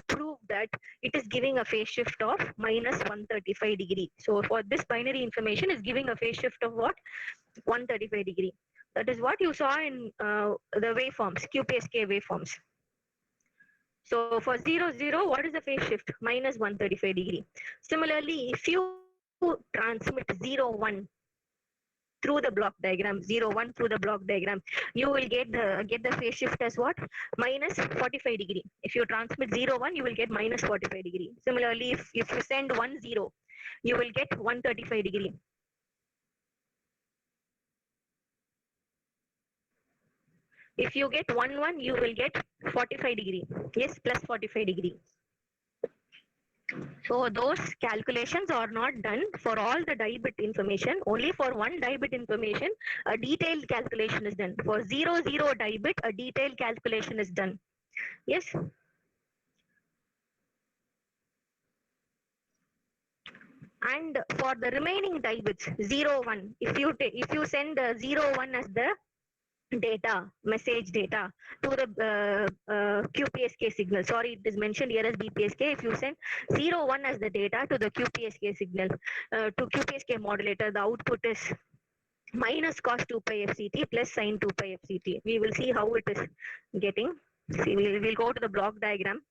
[SPEAKER 1] proved that it is giving a phase shift of minus 135 degree. So for this binary information is giving a phase shift of what? 135 degree. That is what you saw in the waveforms, QPSK waveforms. So for 0, 0, what is the phase shift? Minus 135 degree. Similarly, if you transmit 0, 1 through the block diagram, 0, 1 through the block diagram, you will get the phase shift as what? Minus 45 degree. If you transmit 0, 1, you will get minus 45 degree. Similarly, if you send 1, 0, you will get 135 degree. If you get 1, 1, you will get 45 degree. Yes, plus 45 degree. So those calculations are not done for all the die bit information. Only for one die bit information, a detailed calculation is done. For 0, 0 die bit, a detailed calculation is done. Yes. And for the remaining die bits 0 1, if you send 0 1 as the data, message data to the QPSK signal. Sorry, it is mentioned here as BPSK. If you send 0 1 as the data to the QPSK signal, to QPSK modulator, the output is minus cos 2 pi FCT plus sin 2 pi FCT. We will see how it is getting. See, we'll go to the block diagram.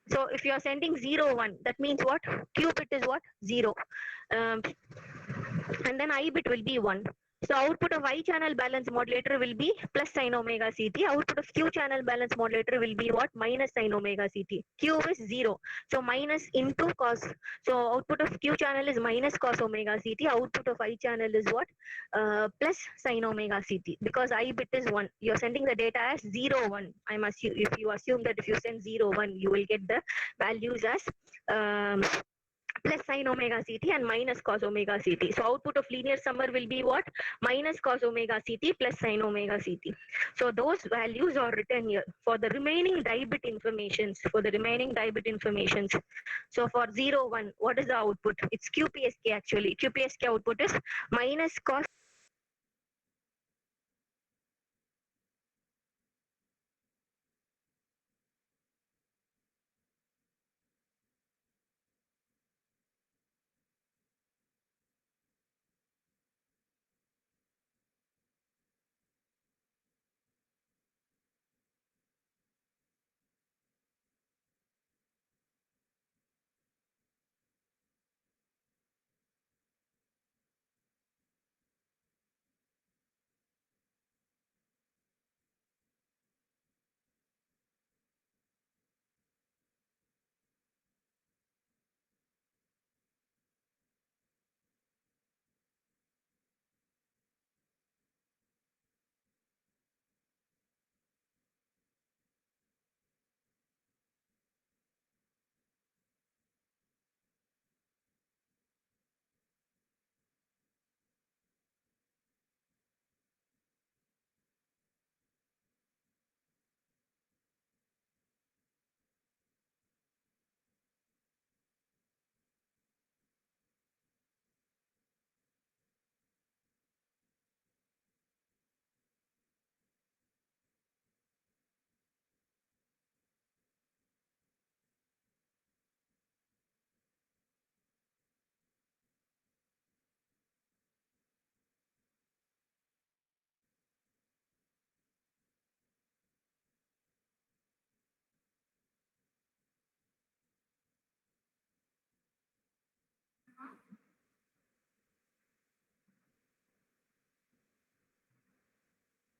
[SPEAKER 1] So if you are sending 0 1, that means what? Q bit is what? 0. Um, and then I bit will be 1. So output of I channel balance modulator will be plus sin omega CT. Output of Q channel balance modulator will be what? Minus sin omega CT. Q is 0. So minus into cos. So output of Q channel is minus cos omega CT. Output of I channel is what? Plus sin omega CT. Because I bit is 1. You're sending the data as 0 1. If you assume that if you send 0 1, you will get the values as plus sin omega CT and minus cos omega CT. So output of linear summer will be what? Minus cos omega CT plus sin omega CT. So those values are written here for the remaining die bit informations. So for 0 1, what is the output? It's QPSK actually. QPSK output is minus cos.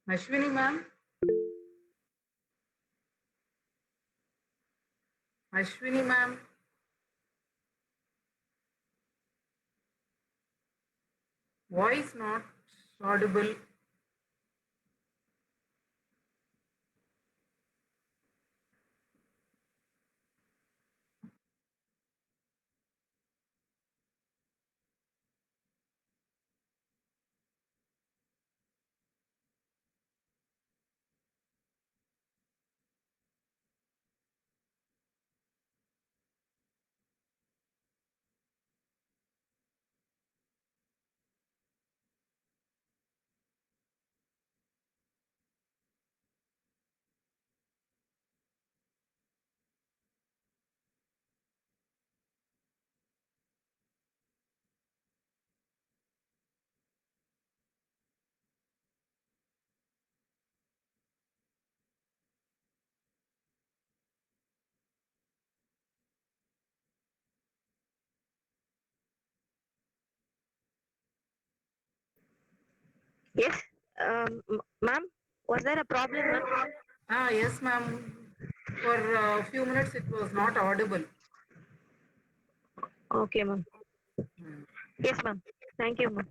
[SPEAKER 2] Ashwini ma'am. Ashwini ma'am. Voice not audible.
[SPEAKER 1] Yes, ma'am. Was there a problem, ma'am?
[SPEAKER 2] Yes ma'am. For a few minutes it was not audible.
[SPEAKER 1] Okay, ma'am. Yes, ma'am. Thank you, ma'am.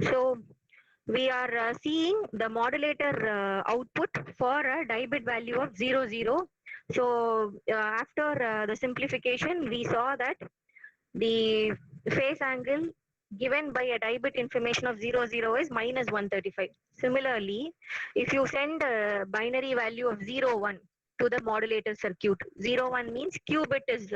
[SPEAKER 1] So we are seeing the modulator output for a die bit value of 0 0. So after the simplification, we saw that the phase angle given by a die bit information of 00 is minus 135. Similarly, if you send a binary value of 01 to the modulator circuit, 01 means Q bit is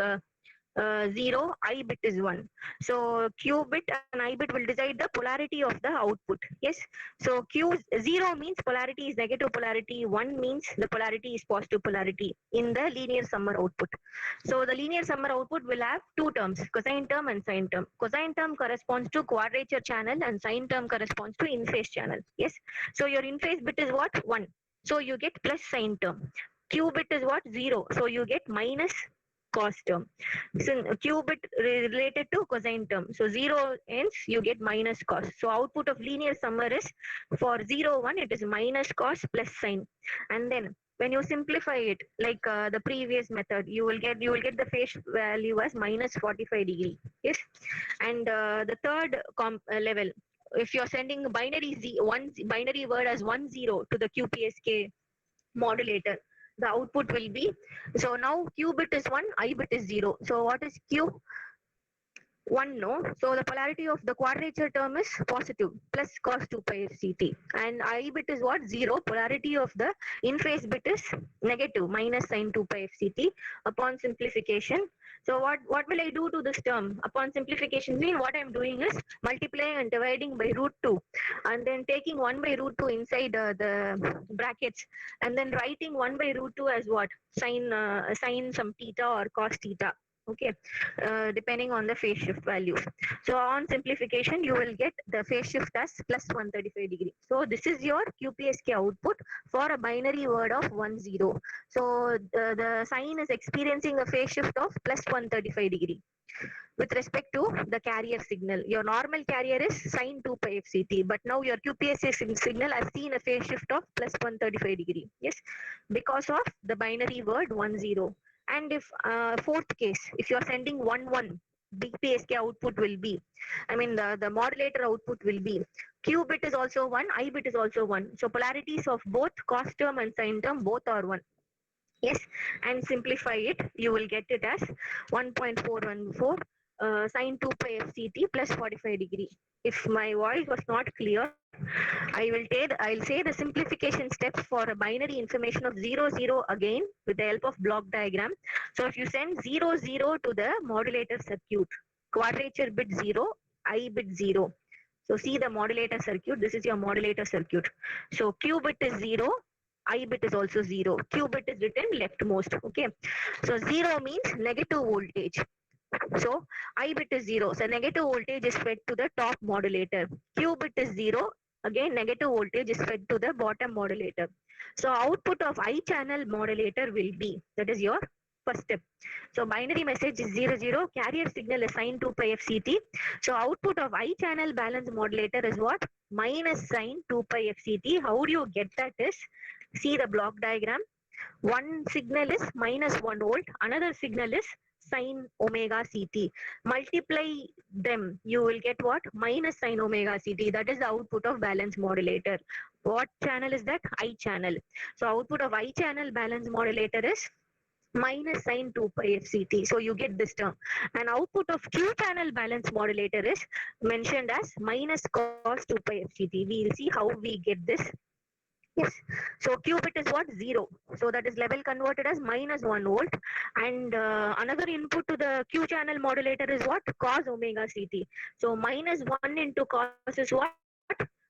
[SPEAKER 1] 0, I bit is 1. So Q bit and I bit will decide the polarity of the output. Yes. So Q 0 means polarity is negative polarity, 1 means the polarity is positive polarity in the linear summer output. So the linear summer output will have two terms, cosine term and sine term. Cosine term corresponds to quadrature channel and sine term corresponds to in-phase channel. Yes. So your in-phase bit is what? 1. So you get plus sine term. Q bit is what? 0. So you get minus cos term. So Q bit related to cosine term. So 0 ends, you get minus cos. So output of linear summer is for 0, 1, it is minus cos plus sine. And then when you simplify it like the previous method, you will get the phase value as minus 45 degree. Yes. And the third level, if you're sending binary word as 10 to the QPSK modulator, the output will be, so now Q bit is 1, I bit is 0. So what is Q? 1, no. So the polarity of the quadrature term is positive, plus cos 2 pi ct. And I bit is what? 0. Polarity of the in phase bit is negative, minus sine 2 pi ct. Upon simplification, so what will I do to this term? Upon simplification, mean what I'm doing is multiplying and dividing by root 2, and then taking 1 by root 2 inside the brackets, and then writing 1 by root 2 as what? Sine some theta or cos theta. Okay, depending on the phase shift value. So on simplification, you will get the phase shift as plus 135 degree. So this is your QPSK output for a binary word of 10. So the sign is experiencing a phase shift of plus 135 degree with respect to the carrier signal. Your normal carrier is sine 2 pi fct, but now your QPSK signal has seen a phase shift of plus 135 degree. Yes, because of the binary word 10. And if fourth case, if you are sending 1, BPSK output will be, I mean the modulator output will be Q bit is also 1, I bit is also 1. So polarities of both cos term and sine term both are 1. Yes, and simplify it, you will get it as 1.414 sine 2 pi fct plus 45 degree. If my voice was not clear, I'll say the simplification steps for a binary information of 00 again with the help of block diagram. So if you send 00 to the modulator circuit, quadrature bit 0, I bit 0. So see the modulator circuit, this is your modulator circuit. So Q bit is 0, I bit is also 0. Q bit is written leftmost. Okay. So 0 means negative voltage. So I bit is 0. So negative voltage is fed to the top modulator. Q bit is 0. Again, negative voltage is fed to the bottom modulator. So output of I channel modulator will be, that is your first step. So binary message is 00. Carrier signal is sine 2 pi fct. So output of I channel balance modulator is what? Minus sine 2 pi fct. How do you get that is, see the block diagram. One signal is minus 1 volt, another signal is sine omega ct. Multiply them, you will get what? Minus sine omega ct. That is the output of balance modulator. What channel is that? I channel. So output of I channel balance modulator is minus sine 2 pi fct. So you get this term. And output of Q channel balance modulator is mentioned as minus cos 2 pi fct. We will see how we get this. Yes. So Q bit is what? 0. So that is level converted as minus 1 volt. And another input to the Q channel modulator is what? Cos omega ct. So minus 1 into cos is what?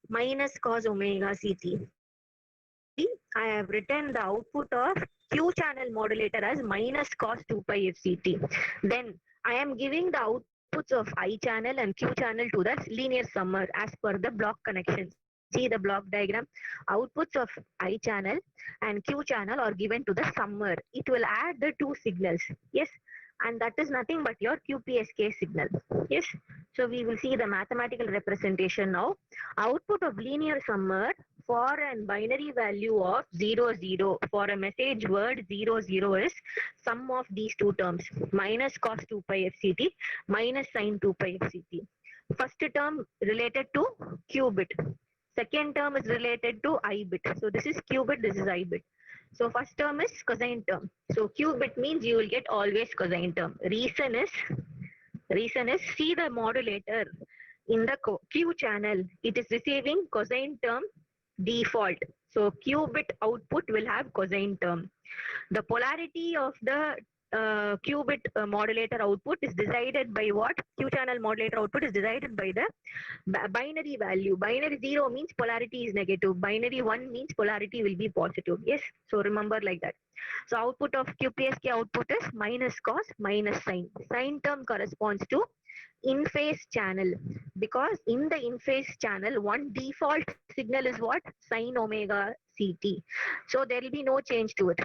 [SPEAKER 1] Minus cos omega ct. See, I have written the output of Q channel modulator as minus cos 2 pi fct. Then I am giving the outputs of I channel and Q channel to the linear summer as per the block connections. See the block diagram. Outputs of I channel and Q channel are given to the summer. It will add the two signals. Yes. And that is nothing but your QPSK signal. Yes. So we will see the mathematical representation now. Output of linear summer for a binary value of 00, for a message word 00 is sum of these two terms, minus cos 2 pi fct minus sine 2 pi fct. First term related to Q bit. Second term is related to I bit. So this is Q bit, this is I bit. So first term is cosine term. So Q bit means you will get always cosine term. Reason is see the modulator. in the Q channel, it is receiving cosine term default. So Q bit output will have cosine term. The polarity of the qubit modulator output is decided by what? Q channel modulator output is decided by the binary value. Binary 0 means polarity is negative. Binary 1 means polarity will be positive. Yes, so remember like that. So output of QPSK output is minus cos minus sine. Sine term corresponds to in phase channel, because in the in phase channel one default signal is what? Sine omega ct. So there will be no change to it.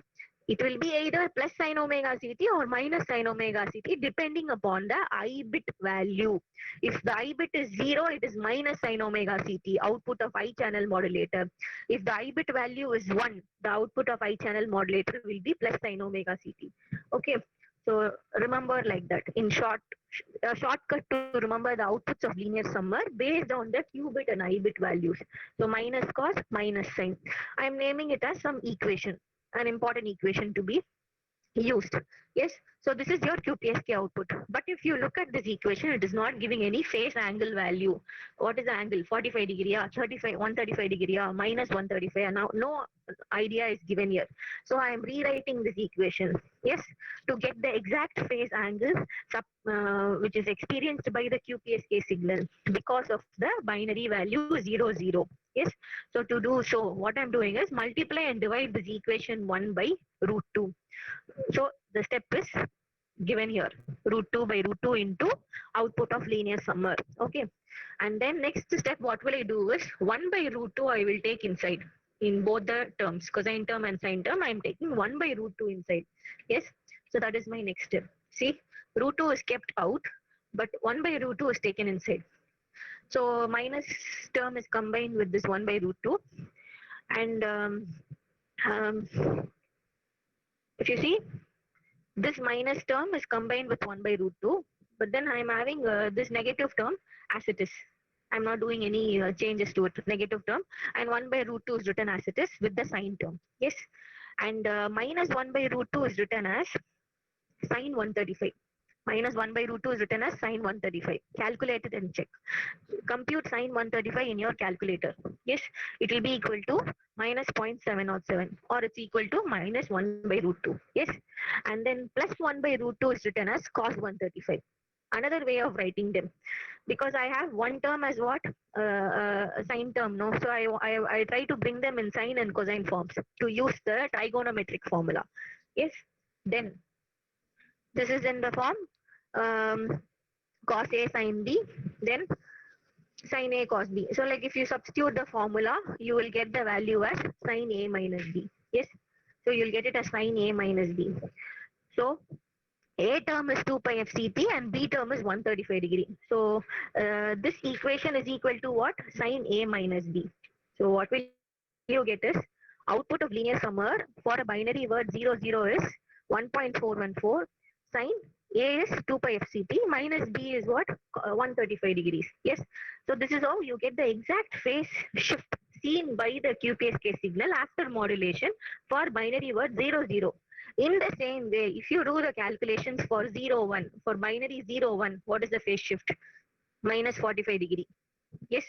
[SPEAKER 1] It will be either plus sine omega ct or minus sine omega ct depending upon the I bit value. If the I bit is 0, it is minus sine omega ct, output of I channel modulator. If the I bit value is 1, the output of I channel modulator will be plus sine omega ct. Okay, so remember like that. In short, a shortcut to remember the outputs of linear summer based on the q bit and I bit values. So minus cos minus sine. I am naming it as some equation, an important equation to be used. Yes, so this is your QPSK output. But if you look at this equation, it is not giving any phase angle value. What is the angle? 45 degree, 35, 135 degree, minus 135. And now no idea is given here. So I am rewriting this equation. Yes, to get the exact phase angle which is experienced by the QPSK signal because of the binary value 0, 0. Yes, so to do so, what I'm doing is multiply and divide this equation 1 by root 2. So the step is given here, root 2 by root 2 into output of linear summer. Okay, and then next step what will I do is 1 by root 2 I will take inside in both the terms, cosine term and sine term. I am taking 1 by root 2 inside. Yes, so that is my next step. See, root 2 is kept out, but 1 by root 2 is taken inside. So minus term is combined with this 1 by root 2, and if you see, this minus term is combined with 1 by root 2, but then I am having this negative term as it is. I'm not doing any changes to it, negative term, and 1 by root 2 is written as it is with the sine term. Yes, and minus 1 by root 2 is written as sine 135. Minus 1 by root 2 is written as sine 135. Calculate it and check. Compute sine 135 in your calculator. Yes, it will be equal to minus 0.707, or it's equal to minus 1 by root 2. Yes, and then plus 1 by root 2 is written as cos 135. Another way of writing them, because I have one term as what? Sine term, no? So I try to bring them in sine and cosine forms to use the trigonometric formula. Yes, then this is in the form cos A sine B, then sine A cos B. So like if you substitute the formula, you will get the value as sine A minus B. Yes, so you'll get it as sine A minus B. So A term is 2 pi fct and B term is 135 degree. So this equation is equal to what? Sine A minus B. So what will you get is output of linear summer for a binary word 0, 0 is 1.414. Sine A is 2 pi fct minus B is what? 135 degrees. Yes. So this is how you get the exact phase shift seen by the QPSK signal after modulation for binary word 0, 0. In the same way, if you do the calculations for 0, 1, for binary 0, 1, what is the phase shift? Minus 45 degree. Yes,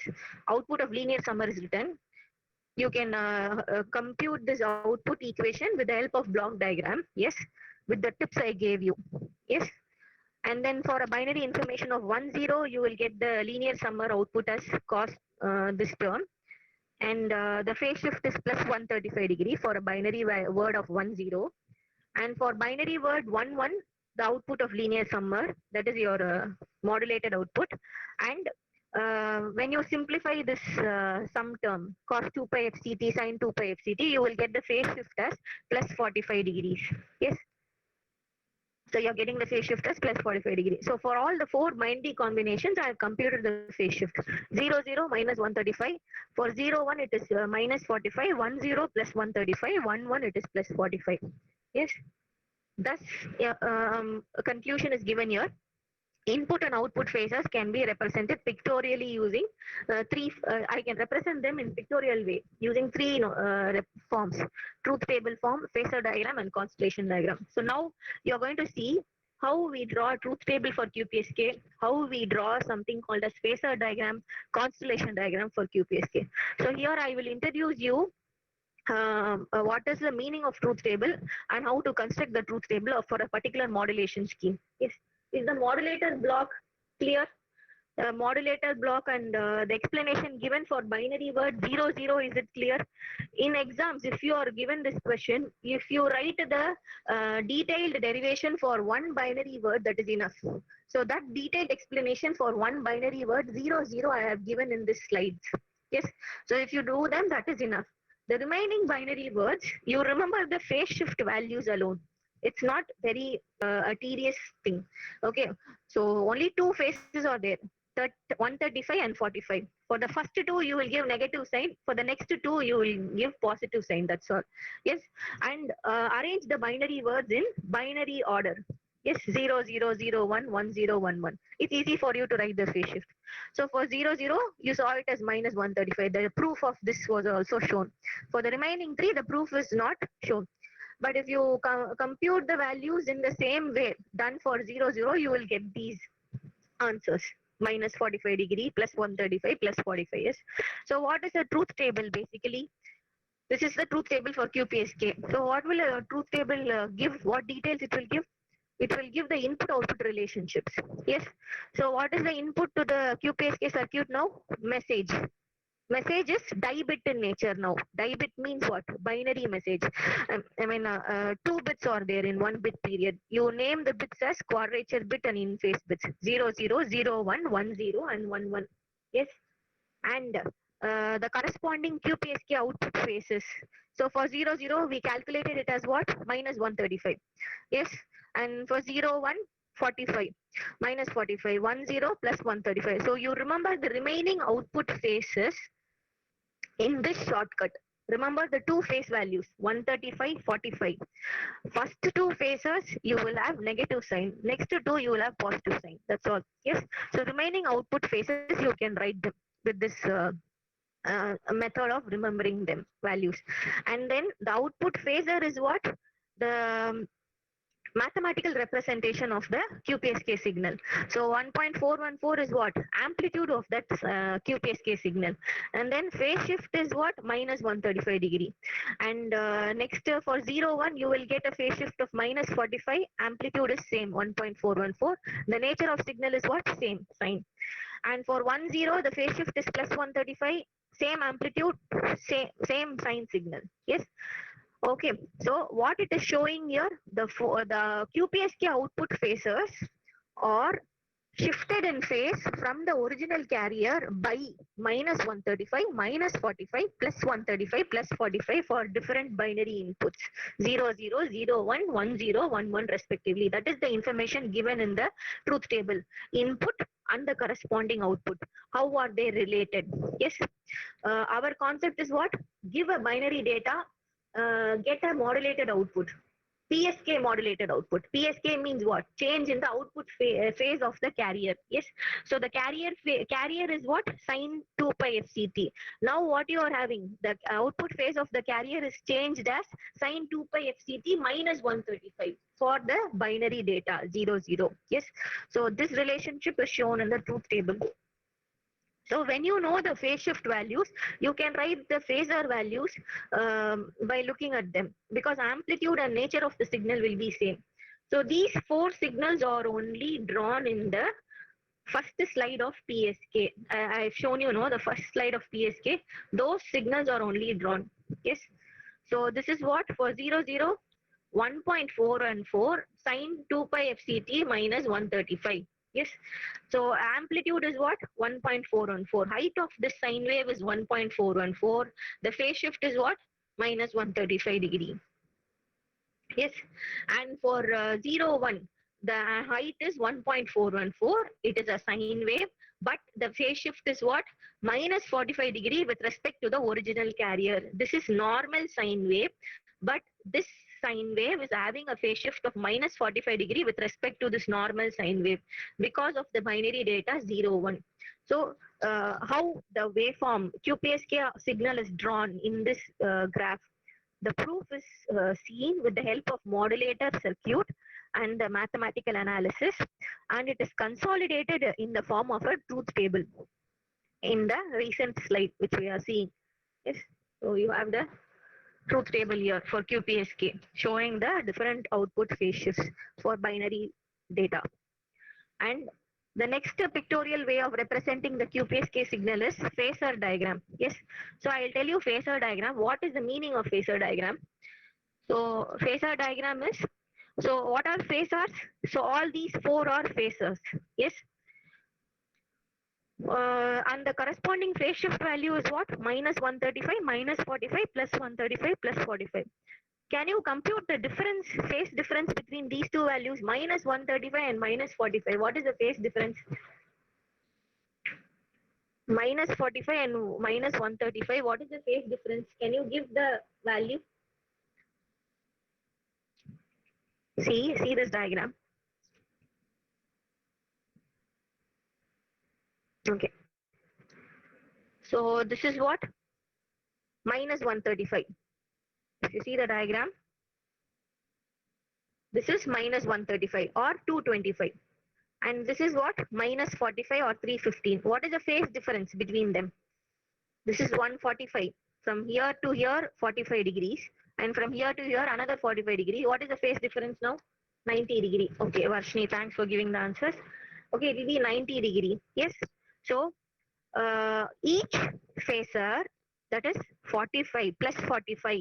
[SPEAKER 1] output of linear summer is written. You can compute this output equation with the help of block diagram. Yes, with the tips I gave you. Yes, and then for a binary information of 1, 0, you will get the linear summer output as cos this term. And the phase shift is plus 135 degree for a binary word of 1, 0. And for binary word 1, 1, the output of linear summer, that is your modulated output. And when you simplify this sum term, cos 2 pi fct, sin 2 pi fct, you will get the phase shift as plus 45 degrees. Yes. So you're getting the phase shift as plus 45 degrees. So for all the 4 binary combinations, I have computed the phase shift. 0, 0 minus 135. For 0, 1, it is minus 45. 1, 0 plus 135. 1, 1, it is plus 45. Yes. Thus, a conclusion is given here. Input and output phases can be represented pictorially using I can represent them in pictorial way using 3 forms: truth table form, phasor diagram, and constellation diagram. So now you're going to see how we draw a truth table for QPSK, how we draw something called as phasor diagram, constellation diagram for QPSK. So here I will introduce you what is the meaning of truth table and how to construct the truth table for a particular modulation scheme. Is the modulator block clear? Modulator block and the explanation given for binary word 00, is it clear? In exams, if you are given this question, if you write the detailed derivation for one binary word, that is enough. So that detailed explanation for one binary word 00 I have given in this slides. Yes, so if you do them, that is enough. The remaining binary words, you remember the phase shift values alone. It's not very a tedious thing. Okay, so only two phases are there, 135 and 45. For the first two, you will give negative sign. For the next two, you will give positive sign. That's all. Yes, and arrange the binary words in binary order. Yes, 0001 1011. It's easy for you to write the phase shift. So for 00, you saw it as minus 135. The proof of this was also shown. For the remaining three, the proof is not shown. But if you compute the values in the same way done for 00, you will get these answers. Minus 45 degree plus 135 plus 45. Yes. So what is a truth table basically? This is the truth table for QPSK. So what will a truth table give? What details it will give? It will give the input-output relationships. Yes. So what is the input to the QPSK circuit now? Message. Message is die bit in nature now. Die bit means what? Binary message. Two bits are there in one bit period. You name the bits as quadrature bit and in phase bits. 0, 0, 0, 1, 1, 0 and 1, 1. Yes. And the corresponding QPSK output phases. So for 0, 0, we calculated it as what? Minus 135. Yes. And for 0, 1, 45 minus 45, 1, 0 plus 135. So you remember the remaining output phases in this shortcut. Remember the two phase values 135, 45. First two phases you will have negative sign. Next two you will have positive sign. That's all. Yes. So remaining output phases you can write them with this method of remembering them values. And then the output phasor is what? The mathematical representation of the QPSK signal. So 1.414 is what? Amplitude of that QPSK signal. And then phase shift is what? Minus 135 degree. And next for 0, 1, you will get a phase shift of minus 45. Amplitude is same, 1.414. The nature of signal is what? Same, sign. And for 1, 0, the phase shift is plus 135. Same amplitude, same sign signal. Yes. Okay, so what it is showing here, the QPSK output phasors are shifted in phase from the original carrier by minus 135, minus 45, plus 135, plus 45 for different binary inputs, 0, 0, 0, 1, 1, 0, 1, 1 respectively. That is the information given in the truth table. Input and the corresponding output. How are they related? Yes, our concept is what? Give a binary data, get a modulated output. PSK modulated output. PSK means what? Change in the output phase of the carrier. Yes. So the carrier is what? Sine 2 pi FCT. Now what you are having? The output phase of the carrier is changed as sine 2 pi FCT minus 135 for the binary data 0, 0. Yes. So this relationship is shown in the truth table. So when you know the phase shift values, you can write the phasor values by looking at them, because amplitude and nature of the signal will be same. So these four signals are only drawn in the first slide of PSK. I've shown you the first slide of PSK. Those signals are only drawn. Yes. So this is what for 0, 0, 1.414 sine 2 pi FCT minus 135. Yes. So amplitude is what? 1.414. Height of this sine wave is 1.414. The phase shift is what? Minus 135 degree. Yes. And for 0, 1, the height is 1.414. It is a sine wave, but the phase shift is what? Minus 45 degree with respect to the original carrier. This is normal sine wave, but this sine wave is having a phase shift of minus 45 degree with respect to this normal sine wave because of the binary data 0, 1. So how the waveform QPSK signal is drawn in this graph? The proof is seen with the help of modulator circuit and the mathematical analysis, and it is consolidated in the form of a truth table in the recent slide which we are seeing. Yes, so you have the truth table here for QPSK showing the different output phase shifts for binary data. And the next pictorial way of representing the QPSK signal is phasor diagram. Yes, so I'll tell you phasor diagram. What is the meaning of phasor diagram? So phasor diagram is, so what are phasors? So all these four are phasors. Yes, and the corresponding phase shift value is what? Minus 135, minus 45, plus 135, plus 45. Can you compute the difference, phase difference between these two values, minus 135 and minus 45? What is the phase difference? Minus 45 and minus 135. What is the phase difference? Can you give the value? See this diagram. Okay. So this is what? Minus 135. If you see the diagram, this is minus 135 or 225. And this is what? Minus 45 or 315. What is the phase difference between them? This is 145. From here to here, 45 degrees. And from here to here, another 45 degree. What is the phase difference now? 90 degree. Okay, Varshni, thanks for giving the answers. Okay, it will be 90 degree. Yes. So each phasor, that is 45 plus 45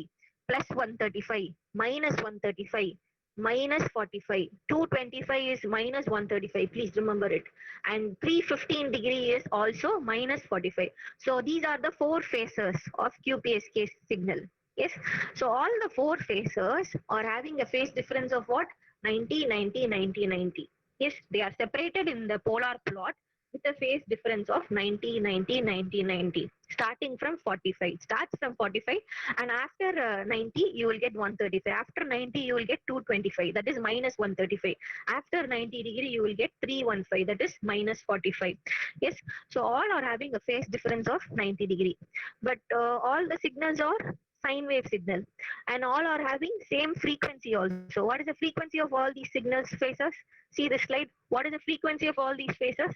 [SPEAKER 1] plus 135 minus 135 minus 45, 225 is minus 135, please remember it, and 315 degree is also minus 45. So these are the four phasors of QPSK signal. Yes, so all the four phasors are having a phase difference of what? 90, 90, 90, 90. Yes, they are separated in the polar plot with a phase difference of 90, 90, 90, 90, starting from 45. Starts from 45, and after 90, you will get 135. After 90, you will get 225, that is minus 135. After 90 degree, you will get 315, that is minus 45. Yes, so all are having a phase difference of 90 degree. But all the signals are sine wave signal, and all are having same frequency also. What is the frequency of all these signals phasors? See the slide. What is the frequency of all these phasors?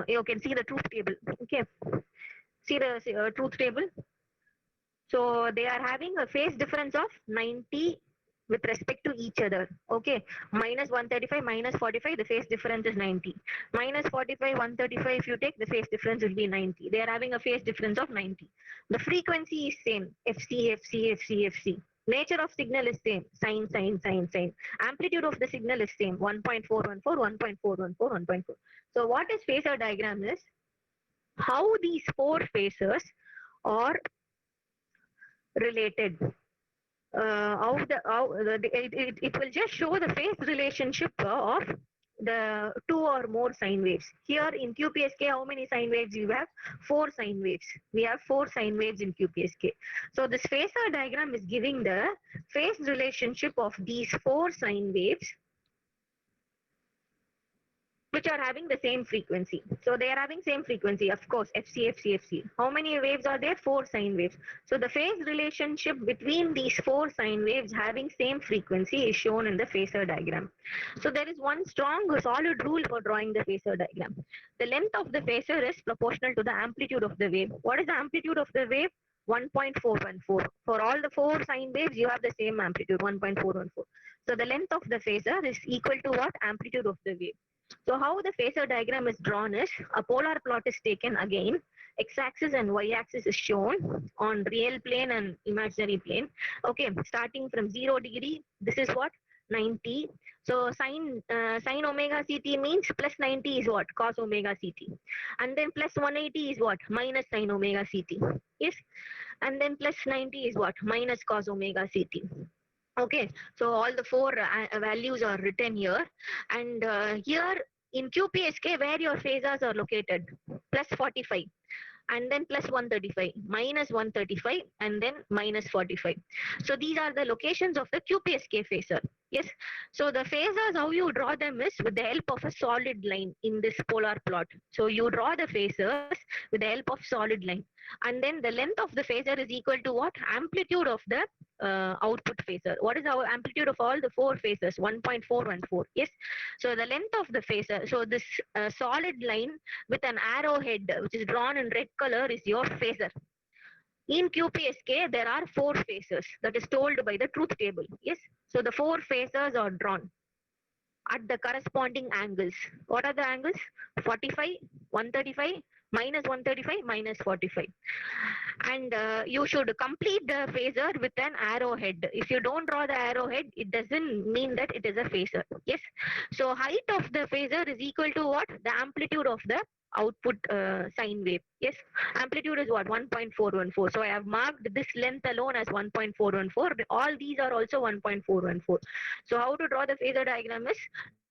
[SPEAKER 1] You can see the truth table. Okay, see the truth table. So they are having a phase difference of 90 with respect to each other. Okay, minus 135, minus 45, the phase difference is 90. Minus 45, 135, if you take, the phase difference will be 90. They are having a phase difference of 90. The frequency is same, FC, FC, FC, FC. Nature of signal is same, sine, sine, sine, sine. Amplitude of the signal is same, 1.414, 1.414, 1.4. So what is phasor diagram is how these four phasors are related. It will just show the phase relationship of the two or more sine waves. Here in QPSK, how many sine waves you have? 4 sine waves. We have 4 sine waves in QPSK. So this phasor diagram is giving the phase relationship of these 4 sine waves which are having the same frequency. So they are having same frequency, of course, FC, FC, FC. How many waves are there? 4 sine waves. So the phase relationship between these 4 sine waves having same frequency is shown in the phasor diagram. So there is one strong solid rule for drawing the phasor diagram. The length of the phasor is proportional to the amplitude of the wave. What is the amplitude of the wave? 1.414. For all the 4 sine waves, you have the same amplitude, 1.414. So the length of the phasor is equal to what? Amplitude of the wave. So how the phasor diagram is drawn is a polar plot is taken again. X-axis and Y-axis is shown on real plane and imaginary plane. Okay, starting from 0 degree, this is what? 90. So sine omega ct means plus 90 is what? Cos omega ct. And then plus 180 is what? Minus sine omega ct. Yes. And then plus 90 is what? Minus cos omega ct. Okay, so all the 4 values are written here, and here in QPSK where your phasors are located, plus 45 and then plus 135, minus 135 and then minus 45. So these are the locations of the QPSK phasor. Yes. So the phasors, how you draw them is with the help of a solid line in this polar plot. So you draw the phasors with the help of solid line. And then the length of the phasor is equal to what? Amplitude of the output phasor. What is our amplitude of all the four phasors? 1.414. Yes. So the length of the phasor. So this solid line with an arrowhead which is drawn in red color is your phasor. In QPSK, there are four phasors that is told by the truth table. Yes. So the four phasors are drawn at the corresponding angles. What are the angles? 45, 135, minus 135, minus 45. And you should complete the phasor with an arrowhead. If you don't draw the arrowhead, it doesn't mean that it is a phasor. Yes. So height of the phasor is equal to what? The amplitude of the output sine wave. Yes. Amplitude is what? 1.414. So I have marked this length alone as 1.414. All these are also 1.414. So how to draw the phasor diagram is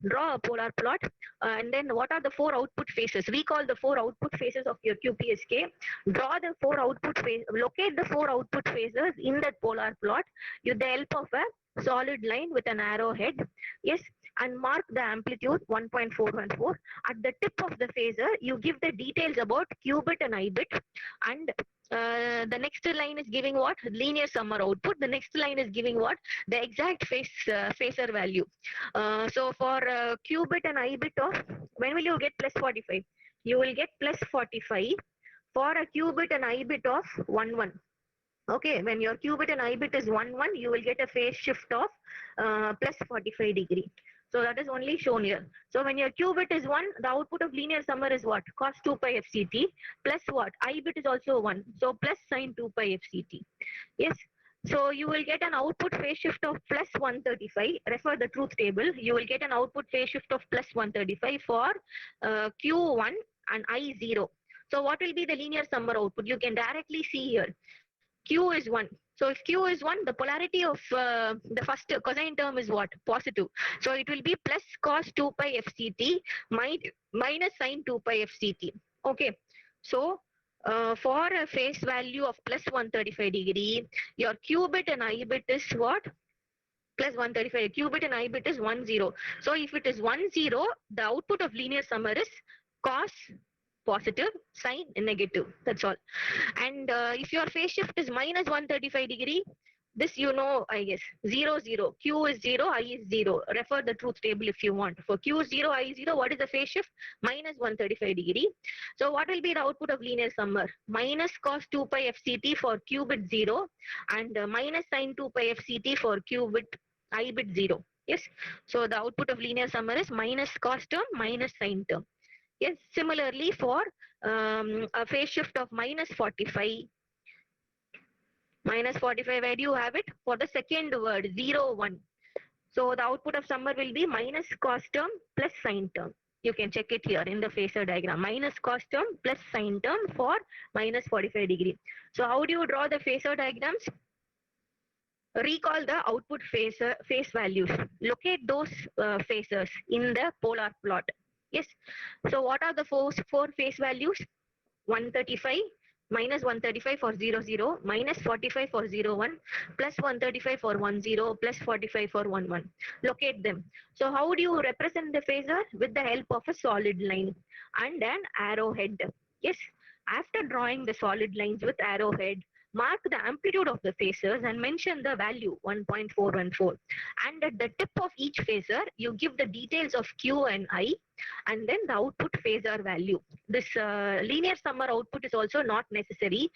[SPEAKER 1] draw a polar plot, and then what are the four output phases? Recall the four output phases of your QPSK. Draw the four output phase, locate the four output phases in that polar plot with the help of a solid line with an arrowhead. Yes, and mark the amplitude 1.414. At the tip of the phasor, you give the details about Q bit and I bit, and the next line is giving what? Linear summer output. The next line is giving what? The exact phasor value. So for Q bit and I bit of, when will you get plus 45? You will get plus 45 for a Q bit and I bit of 1, 1. Okay, when your Q bit and I bit is 1, 1, you will get a phase shift of plus 45 degree. So that is only shown here. So when your Q bit is 1, the output of linear summer is what? Cos 2 pi FCT plus what? I bit is also 1. So plus sine 2 pi FCT. Yes. So you will get an output phase shift of plus 135. Refer the truth table. You will get an output phase shift of plus 135 for Q1 and I0. So what will be the linear summer output? You can directly see here. Q is 1. So if Q is 1, the polarity of the first cosine term is what? Positive. So it will be plus cos 2 pi FCT minus sine 2 pi FCT. Okay. So for a phase value of plus 135 degree, your Q bit and I bit is what? Plus 135. Q bit and I bit is 1, 0. So if it is 1, 0, the output of linear summer is cos positive, sine negative. That's all. And if your phase shift is minus 135 degree, this you know, I guess, 0, 0. Q is 0, I is 0. Refer the truth table if you want. For Q 0, I 0, what is the phase shift? Minus 135 degree. So what will be the output of linear summer? Minus cos 2 pi FCT for Q bit 0 and minus sine 2 pi FCT for Q bit I bit 0. Yes. So the output of linear summer is minus cos term minus sine term. Yes, similarly for a phase shift of minus 45, where do you have it? For the second word, 0, 1. So the output of summer will be minus cos term plus sine term. You can check it here in the phasor diagram. Minus cos term plus sine term for minus 45 degree. So how do you draw the phasor diagrams? Recall the output phase values. Locate those phasors in the polar plot. Yes. So what are the four phase values? 135 minus 135 for 0, 0, minus 45 for 0, 1, plus 135 for 1, 0, plus 45 for 1, 1. Locate them. So how do you represent the phasor? With the help of a solid line and an arrowhead. Yes. After drawing the solid lines with arrowhead, mark the amplitude of the phasors and mention the value 1.414. And at the tip of each phasor, you give the details of Q and I and then the output phasor value. This linear summer output is also not necessary,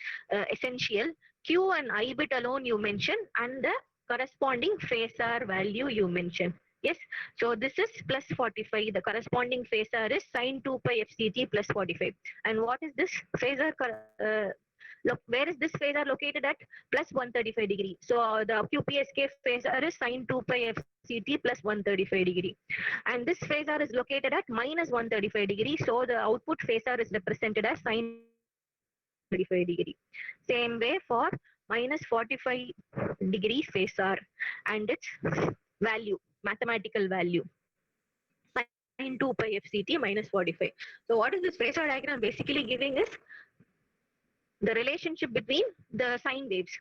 [SPEAKER 1] essential. Q and I bit alone you mention and the corresponding phasor value you mention. Yes, so this is plus 45. The corresponding phasor is sine 2 pi FCT plus 45. And what is this phasor? Look, where is this phasor located at? Plus 135 degree. So the QPSK phasor is sine 2 pi FCT plus 135 degree. And this phasor is located at minus 135 degree. So the output phasor is represented as sine 35 degree. Same way for minus 45 degree phasor and its value, mathematical value. Sine 2 pi FCT minus 45. So what is this phasor diagram basically giving is the relationship between the sine waves,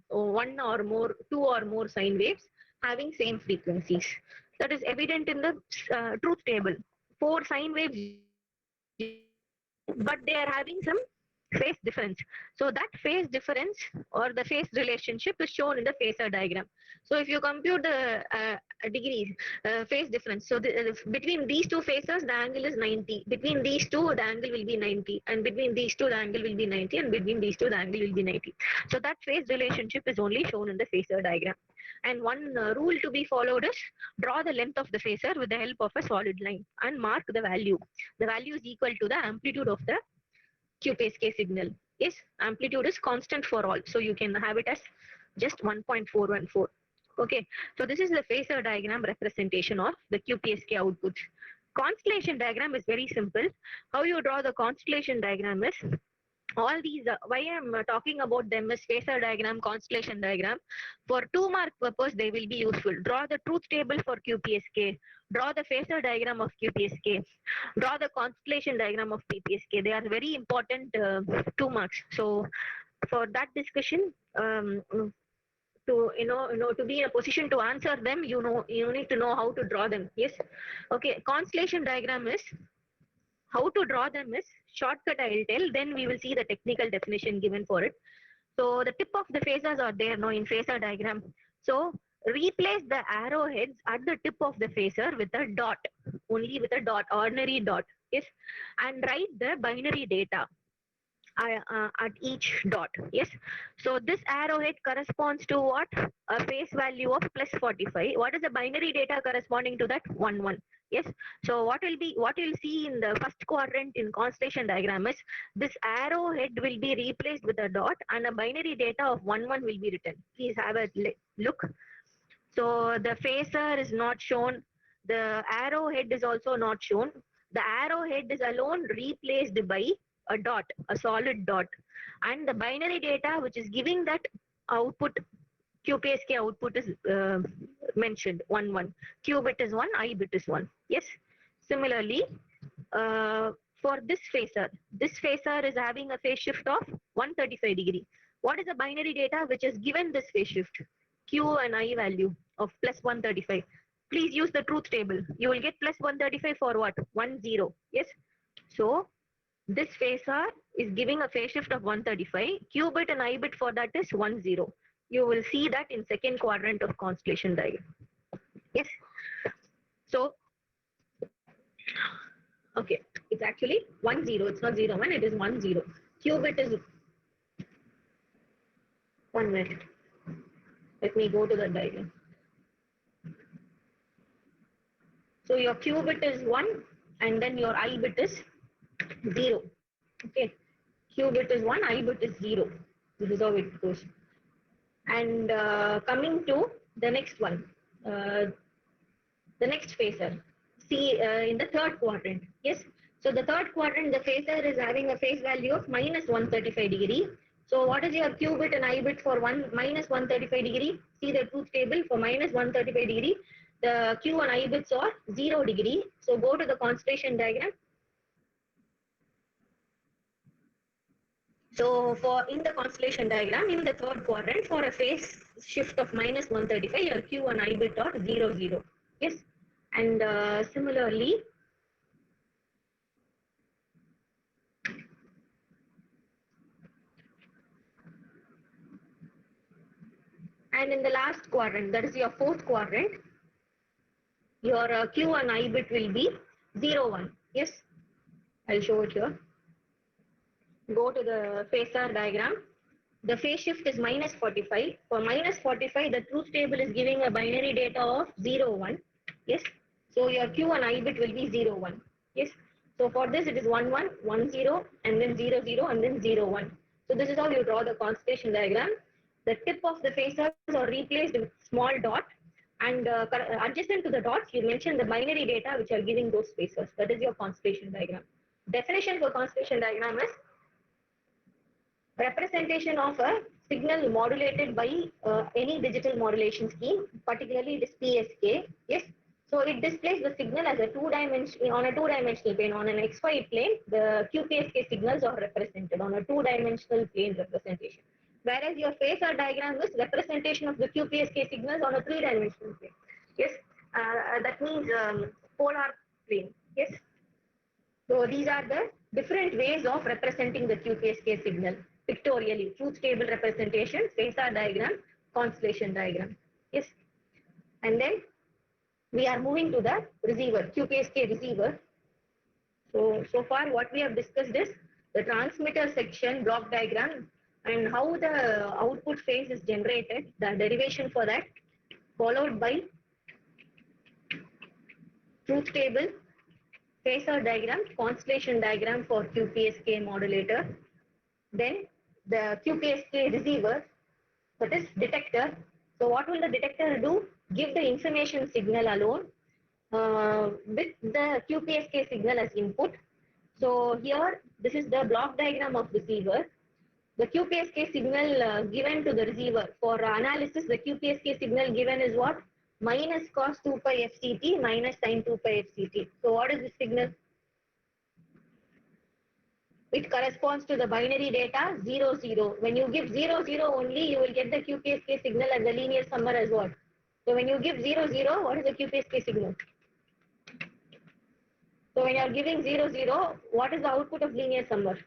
[SPEAKER 1] one or more, two or more sine waves, having same frequencies. That is evident in the truth table. Four sine waves but they are having some phase difference. So that phase difference or the phase relationship is shown in the phasor diagram. So if you compute the degrees phase difference, so between these two phasors the angle is 90. Between these two the angle will be 90, and between these two the angle will be 90, and between these two the angle will be 90. So that phase relationship is only shown in the phasor diagram. And one rule to be followed is draw the length of the phasor with the help of a solid line and mark the value. The value is equal to the amplitude of the QPSK signal. Yes, amplitude is constant for all. So you can have it as just 1.414. Okay, so this is the phasor diagram representation of the QPSK output. Constellation diagram is very simple. How you draw the constellation diagram is all these why I'm talking about them is phasor diagram, constellation diagram. For 2 mark purpose they will be useful. Draw the truth table for QPSK, draw the phasor diagram of QPSK, draw the constellation diagram of PPSK. They are very important 2 marks. So for that discussion, to to be in a position to answer them, you need to know how to draw them. Yes. Okay, constellation diagram is how to draw them is shortcut I'll tell, then we will see the technical definition given for it. So the tip of the phasors are there now in phasor diagram. So replace the arrowheads at the tip of the phasor with a dot, only with a dot, ordinary dot. Yes, and write the binary data at each dot. Yes, so this arrowhead corresponds to what? A phase value of plus 45. What is the binary data corresponding to that? 1 1. Yes, so what you'll see in the first quadrant in constellation diagram is this arrowhead will be replaced with a dot and a binary data of 1 1 will be written. Please have a look. So the phasor is not shown, the arrowhead is also not shown. The arrowhead is alone replaced by a dot, a solid dot. And the binary data which is giving that output, QPSK output is mentioned 1 1. Q bit is 1, I bit is 1. Yes. Similarly, for this phasor is having a phase shift of 135 degree. What is the binary data which is given this phase shift? Q and I value of plus 135. Please use the truth table. You will get plus 135 for what? 1 0. Yes. So this phasor is giving a phase shift of 135. Q bit and I bit for that is 1 0. You will see that in second quadrant of constellation diagram. Yes. So, okay, it's actually 1 0. It's not 0 1. It is 1 0. Q bit is 1 minute. Let me go to the diagram. So your Q bit is 1 and then your I bit is 0. Okay. Q bit is 1, I bit is 0. This is how it goes. And coming to the next one, the next phasor. See in the third quadrant. Yes. So the third quadrant, the phasor is having a phase value of minus 135 degree. So what is your Q bit and I bit for minus 135 degree? See the truth table for minus 135 degree. The Q and I bits are 0 degree. So go to the constellation diagram. So for in the constellation diagram, in the third quadrant, for a phase shift of minus 135, your Q and I bit are 0 0. Yes. And similarly, and in the last quadrant, that is your fourth quadrant, your Q and I bit will be 0 1. Yes. I'll show it here. Go to the phasor diagram. The phase shift is minus 45. For minus 45, the truth table is giving a binary data of 0 1. Yes. So your Q and I bit will be 0 1. Yes. So for this, it is 1 1, 1 0, and then 0 0, and then 0 1. So this is how you draw the constellation diagram. The tip of the phasors are replaced with small dot, and adjacent to the dots, you mention the binary data which are giving those phasors. That is your constellation diagram. Definition for constellation diagram is representation of a signal modulated by any digital modulation scheme, particularly this PSK. Yes. So it displays the signal as a two-dimensional plane. On an XY plane, the QPSK signals are represented on a two-dimensional plane representation. Whereas your phasor diagram is representation of the QPSK signals on a three-dimensional plane. Yes, that means polar plane. Yes. So these are the different ways of representing the QPSK signal pictorially: truth table representation, phasor diagram, constellation diagram. Yes. And then we are moving to the receiver, QPSK receiver. So far what we have discussed is the transmitter section block diagram and how the output phase is generated, the derivation for that, followed by truth table, phasor diagram, constellation diagram for QPSK modulator, then the QPSK receiver, that is detector. So what will the detector do? Give the information signal alone with the QPSK signal as input. So here, this is the block diagram of receiver. The QPSK signal given to the receiver for analysis, the QPSK signal given is what? Minus cos 2 pi FCT minus sin 2 pi FCT. So what is the signal? It corresponds to the binary data 0, 0. When you give 0, 0 only, you will get the QPSK signal and the linear summer as what? So when you give 0, 0, what is the QPSK signal? So when you are giving 0, 0, what is the output of linear summer?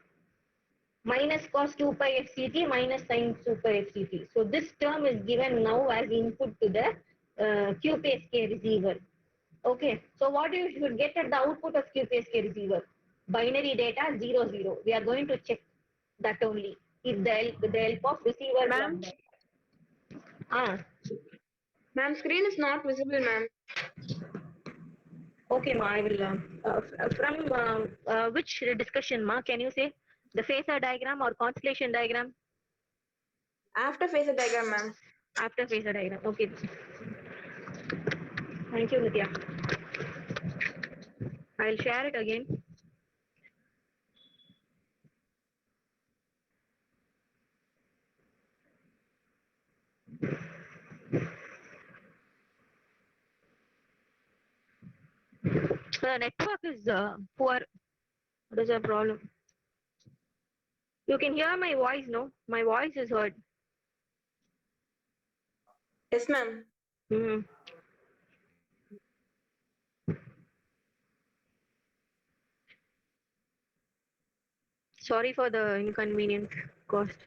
[SPEAKER 1] Minus cos 2 pi FCT minus sin 2 pi FCT. So this term is given now as input to the QPSK receiver. Okay, so what you should get at the output of QPSK receiver? Binary data 0, 0. We are going to check that only. If the help of receiver.
[SPEAKER 3] Ma'am? Ma'am, screen is not visible, ma'am.
[SPEAKER 1] Okay, ma, I will. From which discussion, ma? Can you say the phasor diagram or constellation diagram?
[SPEAKER 3] After phasor diagram, ma'am.
[SPEAKER 1] After phasor diagram. Okay. Thank you, Nitya. I'll share it again. The network is poor. What is the problem? You can hear my voice, no? My voice is heard.
[SPEAKER 3] Yes, ma'am.
[SPEAKER 1] Hmm. Sorry for the inconvenience caused.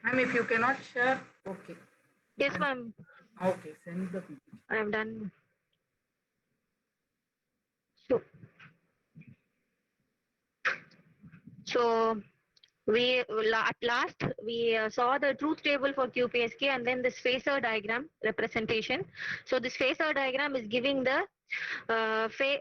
[SPEAKER 2] Ma'am, if you cannot share, okay.
[SPEAKER 1] Yes, ma'am.
[SPEAKER 2] Okay, send the PPT.
[SPEAKER 1] I am done. So we at last we saw the truth table for QPSK and then this phasor diagram representation. So this phasor diagram is giving the phase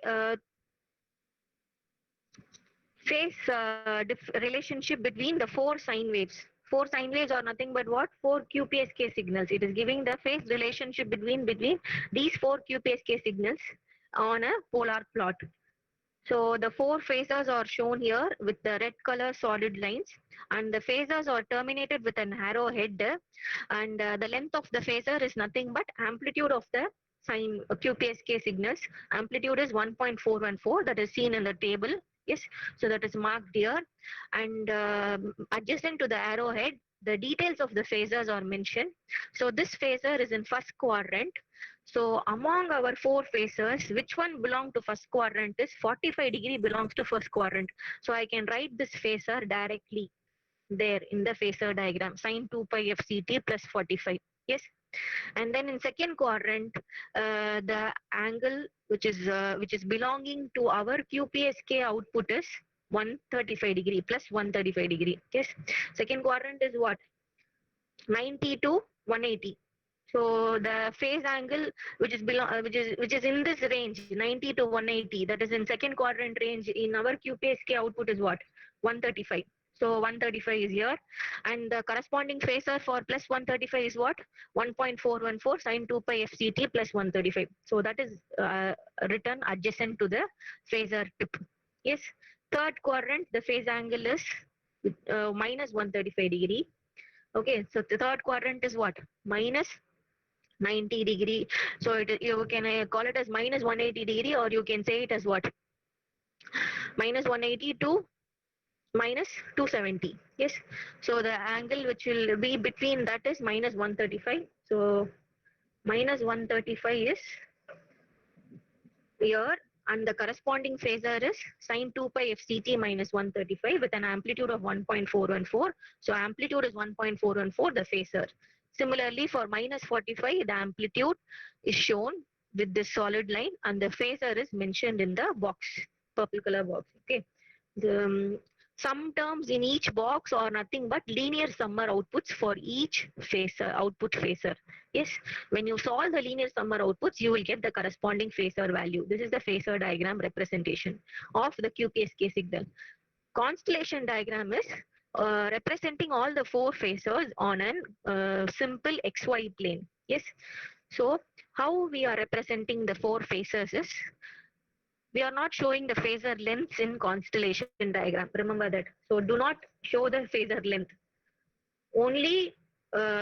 [SPEAKER 1] relationship between the four sine waves. Four sine waves are nothing but what? Four QPSK signals. It is giving the phase relationship between these four QPSK signals on a polar plot. So the four phasors are shown here with the red color solid lines, and the phasors are terminated with an arrow head, and the length of the phasor is nothing but amplitude of the sine QPSK signals. Amplitude is 1.414, that is seen in the table. Yes, so that is marked here, and adjacent to the arrowhead, the details of the phasors are mentioned. So this phasor is in first quadrant. So among our four phasors, which one belong to first quadrant is 45 degree belongs to first quadrant. So I can write this phasor directly there in the phasor diagram, sine 2 pi FCT plus 45. Yes. And then in second quadrant, the angle which is belonging to our QPSK output is 135 degree plus 135 degree. Yes. Second quadrant is what? 90 to 180. So the phase angle which is in this range 90 to 180, that is in second quadrant range, in our QPSK output is what? 135. So 135 is here, and the corresponding phasor for plus 135 is what? 1.414 sine 2 pi FCT plus 135. So that is written adjacent to the phasor tip. Yes. Third quadrant, the phase angle is minus 135 degree. Okay, so the third quadrant is what? Minus 90 degree. So you can call it as minus 180 degree, or you can say it as what? Minus 180 to minus 270. Yes. So the angle which will be between that is minus 135. So minus 135 is here, and the corresponding phasor is sine 2 pi FCT minus 135 with an amplitude of 1.414. So amplitude is 1.414, the phasor. Similarly, for minus 45, the amplitude is shown with this solid line, and the phasor is mentioned in the box, purple color box. Okay. The some terms in each box are nothing but linear summer outputs for each phasor, output phasor. Yes, when you solve the linear summer outputs, you will get the corresponding phasor value. This is the phasor diagram representation of the QPSK signal. Constellation diagram is representing all the four phasors on an simple XY plane. Yes. So how we are representing the four phasors is, we are not showing the phasor lengths in constellation diagram. Remember that. So do not show the phasor length. Only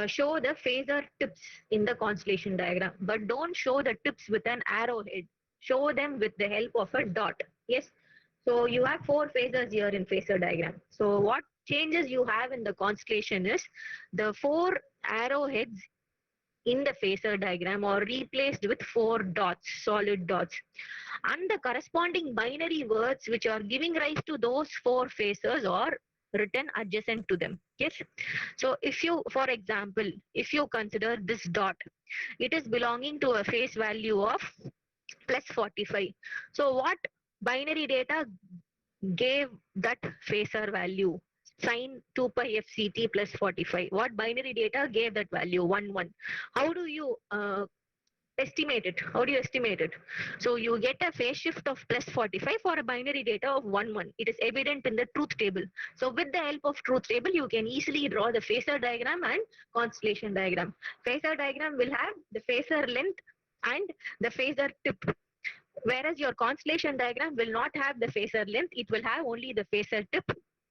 [SPEAKER 1] show the phasor tips in the constellation diagram, but don't show the tips with an arrowhead. Show them with the help of a dot. Yes. So you have four phasors here in phasor diagram. So what changes you have in the constellation is the four arrowheads in the phasor diagram are replaced with four dots, solid dots, and the corresponding binary words which are giving rise to those four phasors are written adjacent to them. Yes. So if you, for example, if you consider this dot, it is belonging to a phase value of plus 45. So what binary data gave that phasor value? Sine 2 pi FCT plus 45. What binary data gave that value? 1, 1. How do you estimate it? How do you estimate it? So you get a phase shift of plus 45 for a binary data of 1, 1. It is evident in the truth table. So with the help of truth table, you can easily draw the phasor diagram and constellation diagram. Phasor diagram will have the phasor length and the phasor tip, whereas your constellation diagram will not have the phasor length. It will have only the phasor tip,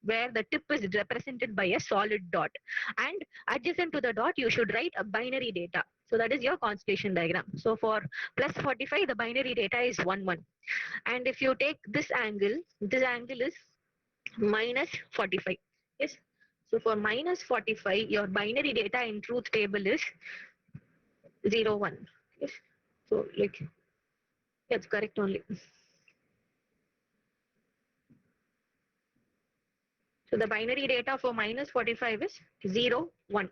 [SPEAKER 1] where the tip is represented by a solid dot, and adjacent to the dot you should write a binary data. So that is your constellation diagram. So for plus 45, the binary data is 1, 1. And if you take this angle is minus 45. Yes. So for minus 45, your binary data in truth table is 0, 1. Yes. So like, that's correct only. So the binary data for minus 45 is 0, 1.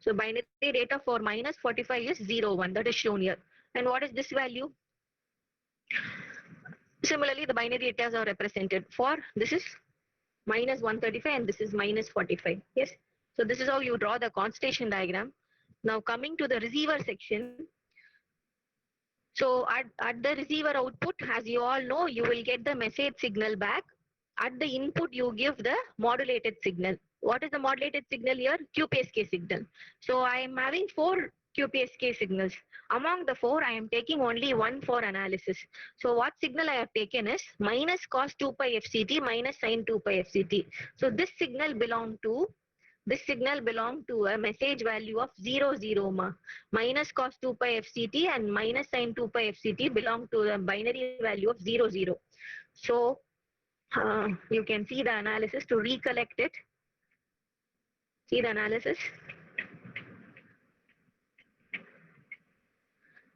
[SPEAKER 1] So binary data for minus 45 is 0, 1. That is shown here. And what is this value? Similarly, the binary data are represented for, this is minus 135 and this is minus 45. Yes. So this is how you draw the constellation diagram. Now coming to the receiver section. So at the receiver output, as you all know, you will get the message signal back. At the input, you give the modulated signal. What is the modulated signal here? QPSK signal. So I am having 4 QPSK signals. Among the 4, I am taking only one for analysis. So what signal I have taken is minus cos 2 pi FCT minus sin 2 pi FCT. So this signal belongs to a message value of 0, 0, minus cos 2 pi FCT and minus sin 2 pi FCT belong to a binary value of 0, 0. So you can see the analysis to recollect it. See the analysis.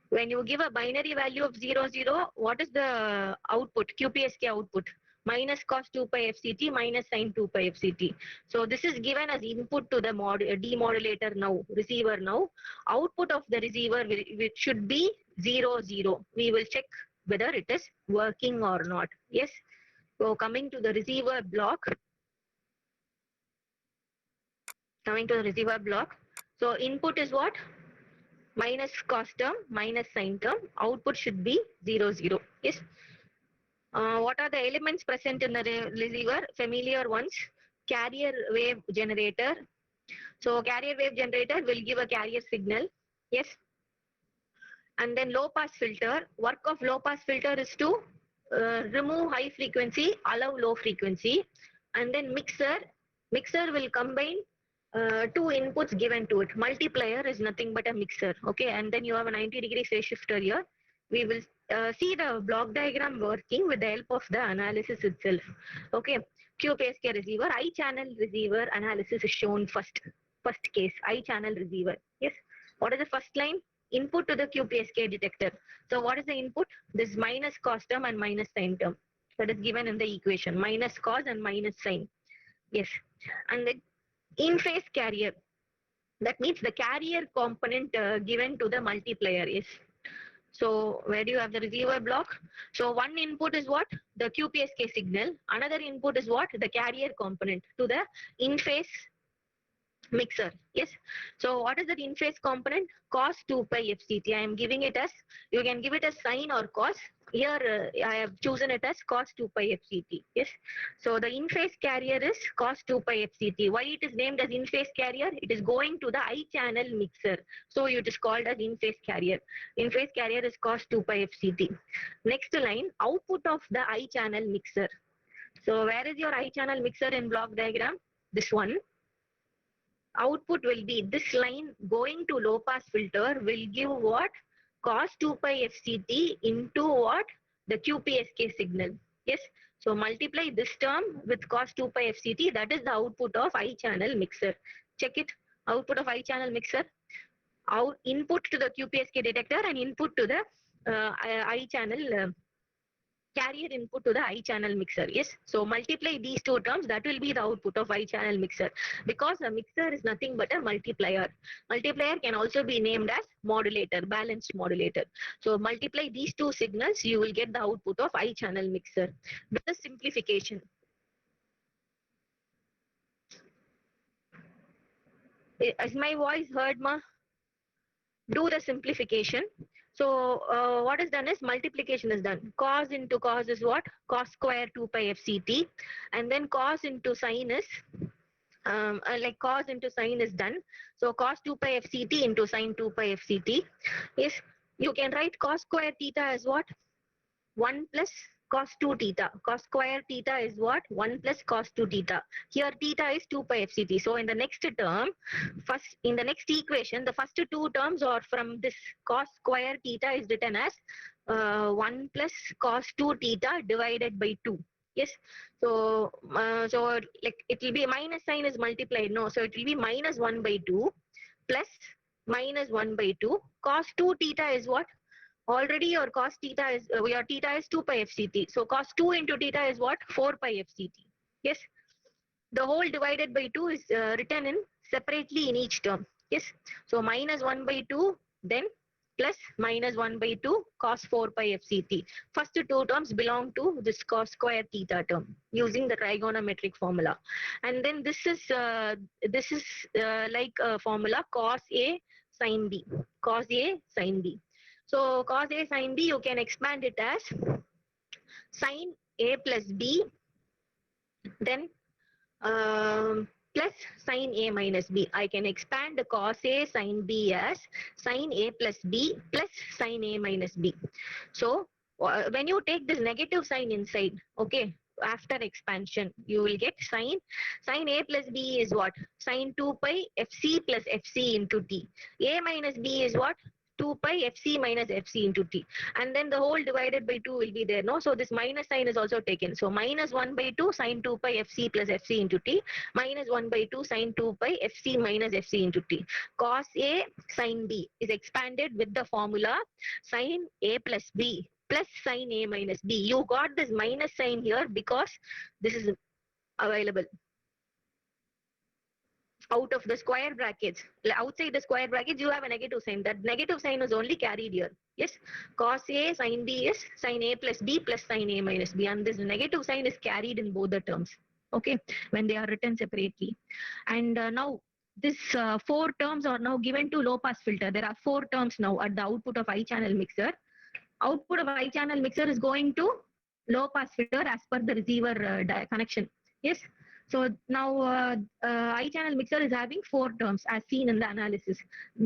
[SPEAKER 1] When you give a binary value of 0, 0, what is the output, QPSK output? Minus cos 2 pi FCT minus sin 2 pi FCT. So this is given as input to the demodulator now, receiver now. Output of the receiver which should be 0, 0. We will check whether it is working or not. Yes. So coming to the receiver block. Coming to the receiver block. So input is what? Minus cos term minus sine term. Output should be 0, 0. Yes. What are the elements present in the receiver? Familiar ones. Carrier wave generator. So carrier wave generator will give a carrier signal. Yes. And then low pass filter. Work of low pass filter is to remove high frequency, allow low frequency. And then mixer. Mixer will combine two inputs given to it. Multiplier is nothing but a mixer. Okay. And then you have a 90-degree phase shifter here. We will see the block diagram working with the help of the analysis itself. Okay. QPSK receiver, I channel receiver analysis is shown first. First case, I channel receiver. Yes. What is the first line? Input to the QPSK detector. So what is the input? This minus cos term and minus sine term. That is given in the equation. Minus cos and minus sine. Yes. And the in phase carrier. That means the carrier component given to the multiplier is. So where do you have the receiver block? So one input is what? The QPSK signal. Another input is what? The carrier component to the in phase mixer. Yes. So what is that in phase component? Cos 2 pi FCT. I am giving it as, you can give it as sine or cos. Here I have chosen it as cos 2 pi FCT. Yes. So the in phase carrier is cos 2 pi FCT. Why it is named as in phase carrier? It is going to the I channel mixer. So it is called as in phase carrier. In phase carrier is cos 2 pi FCT. Next line, output of the I channel mixer. So where is your I channel mixer in block diagram? This one. Output will be this line going to low pass filter will give what? Cos 2 pi FCT into what? The QPSK signal. Yes. So multiply this term with cos 2 pi FCT. That is the output of I channel mixer. Check it. Output of I channel mixer. Out input to the QPSK detector and input to the I channel carrier input to the I channel mixer. Yes. So multiply these two terms. That will be the output of I channel mixer, because a mixer is nothing but a multiplier. Multiplier can also be named as modulator, balanced modulator. So multiply these two signals, you will get the output of I channel mixer. With the simplification. Is my voice heard, ma? Do the simplification. So what is done is multiplication is done. Cos into cos is what? Cos square 2 pi FCT. And then cos into sine is, like cos into sine is done. So cos 2 pi FCT into sine 2 pi FCT. Yes, you can write cos square theta as what? 1 plus cos 2 theta. Cos square theta is what? 1 plus cos 2 theta. Here theta is 2 pi FCT. So in the next term, first in the next equation, the first two terms are from this cos square theta is written as 1 plus cos 2 theta divided by 2. Yes. So so like it will be minus sign is multiplied. No. So it will be minus 1 by 2 plus minus 1 by 2. Cos 2 theta is what? Already your cos theta is, your theta is 2 pi FCT. So cos 2 into theta is what? 4 pi FCT. Yes. The whole divided by 2 is written in separately in each term. Yes. So minus 1 by 2, then plus minus 1 by 2 cos 4 pi FCT. First two terms belong to this cos square theta term using the trigonometric formula. And then this is like a formula cos A sin B. Cos A sin B. So cos A sin B, you can expand it as sin A plus B, then plus sin A minus B. I can expand the cos A sin B as sin A plus B plus sin A minus B. So when you take this negative sign inside, okay, after expansion, you will get sin A plus B is what? Sin 2 pi FC plus FC into T. A minus B is what? 2 pi FC minus FC into T. And then the whole divided by 2 will be there. No, so this minus sign is also taken. So minus 1 by 2 sin 2 pi FC plus FC into T minus 1 by 2 sin 2 pi FC minus FC into T. Cos A sin B is expanded with the formula sin A plus B plus sin A minus B. You got this minus sign here because this is available out of the square brackets. Outside the square brackets, you have a negative sign. That negative sign is only carried here. Yes, cos A sin B is sin A plus B plus sin A minus B, and this negative sign is carried in both the terms. Okay, when they are written separately. And now this four terms are now given to low pass filter. There are four terms now at the output of I channel mixer. Output of I channel mixer is going to low pass filter as per the receiver connection. Yes. So now I channel mixer is having four terms as seen in the analysis.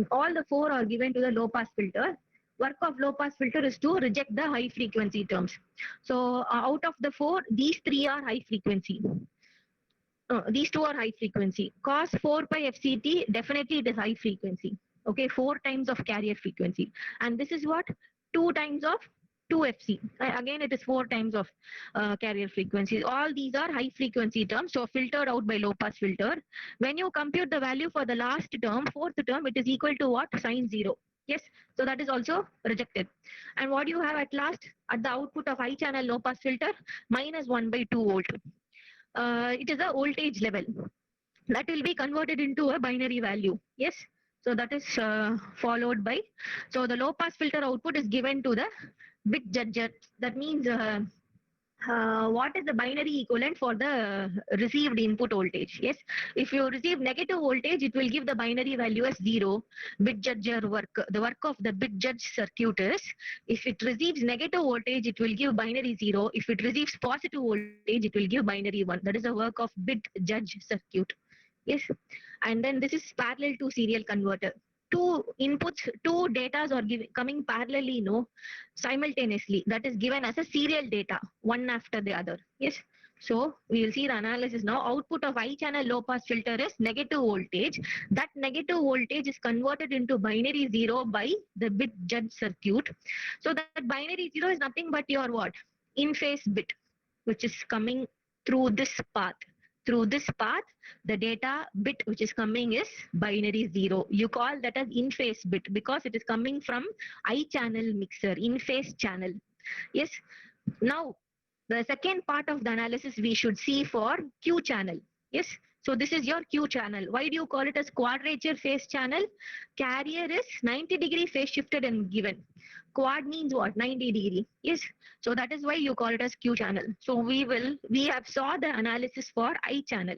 [SPEAKER 1] All the four are given to the low pass filter. Work of low pass filter is to reject the high frequency terms. So out of the four, these three are high frequency. These two are high frequency. Cos 4 pi FCT, definitely it is high frequency. Okay, 4 times of carrier frequency. And this is what? 2 times of 2FC. Again, it is 4 times of carrier frequency. All these are high frequency terms, so filtered out by low pass filter. When you compute the value for the last term, fourth term, it is equal to what? Sine 0. Yes, so that is also rejected. And what you have at last at the output of high channel low pass filter? Minus 1 by 2 volt. It is a voltage level that will be converted into a binary value. Yes, so that is followed by, so the low pass filter output is given to the bit judger. That means what is the binary equivalent for the received input voltage? Yes, if you receive negative voltage, it will give the binary value as 0. Bit judger work, the work of the bit judge circuit is, if it receives negative voltage, it will give binary 0. If it receives positive voltage, it will give binary 1. That is the work of bit judge circuit. Yes, and then this is parallel to serial converter. Two inputs, two datas are coming parallelly, simultaneously. That is given as a serial data, one after the other. Yes. So we will see the analysis now. Output of I channel low pass filter is negative voltage. That negative voltage is converted into binary 0 by the bit judge circuit. So that binary 0 is nothing but your what? In phase bit, which is coming through this path. Through this path, the data bit which is coming is binary 0. You call that as in phase bit because it is coming from I channel mixer, in phase channel. Yes. Now, the second part of the analysis we should see for Q channel. Yes. So this is your Q channel. Why do you call it as quadrature phase channel? Carrier is 90-degree phase shifted and given. Quad means what? 90 degree. Yes. So that is why you call it as Q channel. So we have saw the analysis for I channel.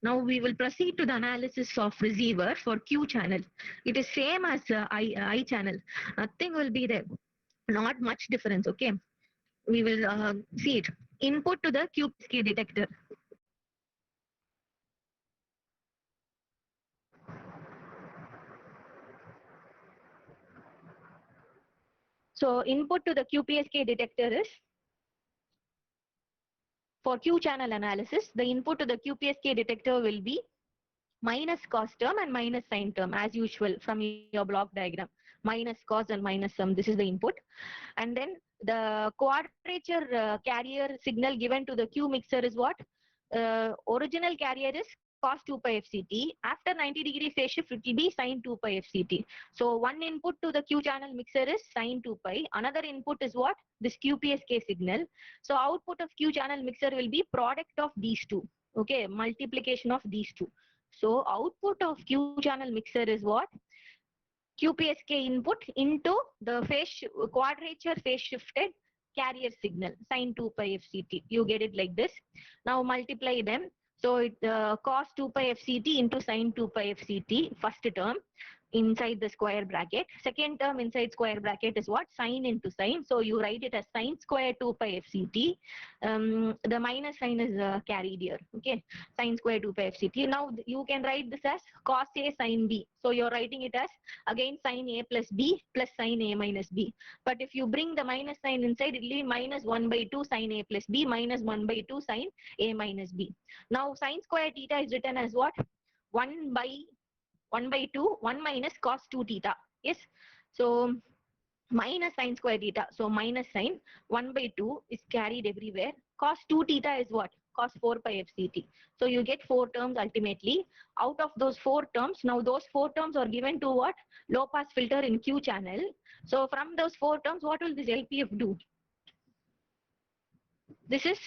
[SPEAKER 1] Now we will proceed to the analysis of receiver for Q channel. It is same as I channel. Nothing will be there. Not much difference. Okay. We will see it. Input to the QPSK detector. So input to the QPSK detector is, for Q channel analysis, the input to the QPSK detector will be minus cos term and minus sine term as usual from your block diagram. Minus cos and minus sum, this is the input. And then the quadrature carrier signal given to the Q mixer is what? Original carrier is cos 2 pi FCT. After 90-degree phase shift, it will be sine 2 pi FCT. So one input to the Q channel mixer is sine 2 pi. Another input is what? This QPSK signal. So output of Q channel mixer will be product of these two. Okay, multiplication of these two. So output of Q channel mixer is what? QPSK input into the quadrature phase shifted carrier signal sine 2 pi FCT. You get it like this. Now multiply them. So it cos 2 pi FCT into sine 2 pi FCT, first term inside the square bracket. Second term inside square bracket is what? Sine into sine. So you write it as sine square 2 pi FCT. The minus sign is carried here. Okay, sine square 2 pi FCT. Now you can write this as cos A sine B. So you're writing it as again sine A plus B plus sine A minus B. But if you bring the minus sign inside, it will be minus 1 by 2 sine A plus B minus 1 by 2 sine A minus B. Now sine square theta is written as what? 1 by 2, 1 minus cos 2 theta. Yes. So minus sine square theta. So minus sine 1 by 2 is carried everywhere. Cos 2 theta is what? Cos 4 pi FCT. So you get 4 terms ultimately. Out of those 4 terms, now those 4 terms are given to what? Low pass filter in Q channel. So from those 4 terms, what will this LPF do? This is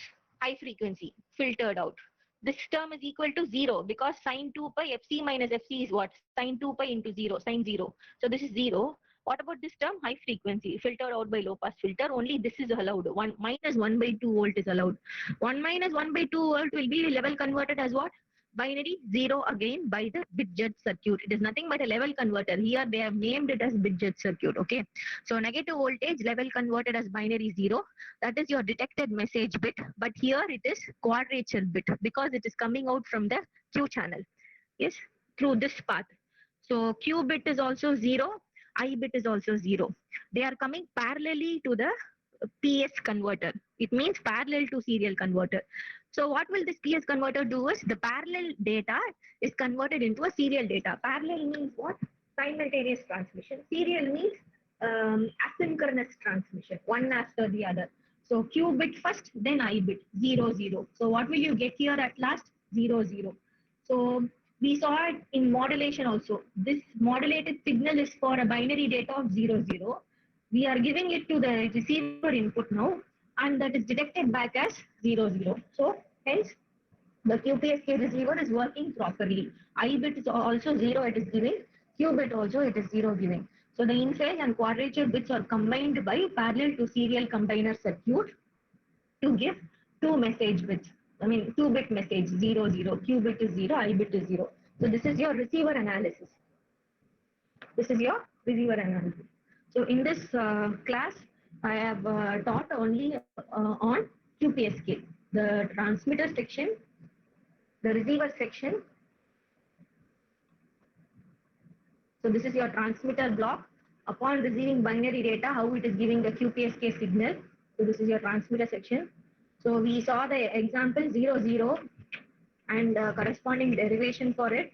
[SPEAKER 1] high frequency filtered out. This term is equal to 0 because sine 2 pi FC minus FC is what? Sine 2 pi into 0, sine 0. So this is 0. What about this term? High frequency filtered out by low pass filter. Only this is allowed. 1 minus 1 by 2 volt is allowed. 1 minus 1 by 2 volt will be level converted as what? binary 0 again by the bit judge circuit. It is nothing but a level converter. Here they have named it as bit judge circuit. Okay. So negative voltage level converted as binary 0. That is your detected message bit. But here it is quadrature bit because it is coming out from the Q channel. Yes, through this path. So Q bit is also 0. I bit is also 0. They are coming parallelly to the PS converter. It means parallel to serial converter. So what will this PS converter do is the parallel data is converted into a serial data. Parallel means what? Simultaneous transmission. Serial means asynchronous transmission, one after the other. So Q bit first, then I bit, 0, 0. So what will you get here at last? 0, 0. So we saw it in modulation also. This modulated signal is for a binary data of 0, 0. We are giving it to the receiver input now, and that is detected back as 0, 0. So hence the QPSK receiver is working properly. I bit is also 0, it is giving. Q bit also it is 0 giving. So the in phase and quadrature bits are combined by parallel to serial combiner circuit to give two message bits. I mean 2-bit message 0, 0. Q bit is 0, I bit is 0. So this is your receiver analysis. This is your receiver analysis. So in this class, I have taught only on QPSK, the transmitter section, the receiver section. So this is your transmitter block. Upon receiving binary data, how it is giving the QPSK signal. So this is your transmitter section. So we saw the example 0, 0 and corresponding derivation for it.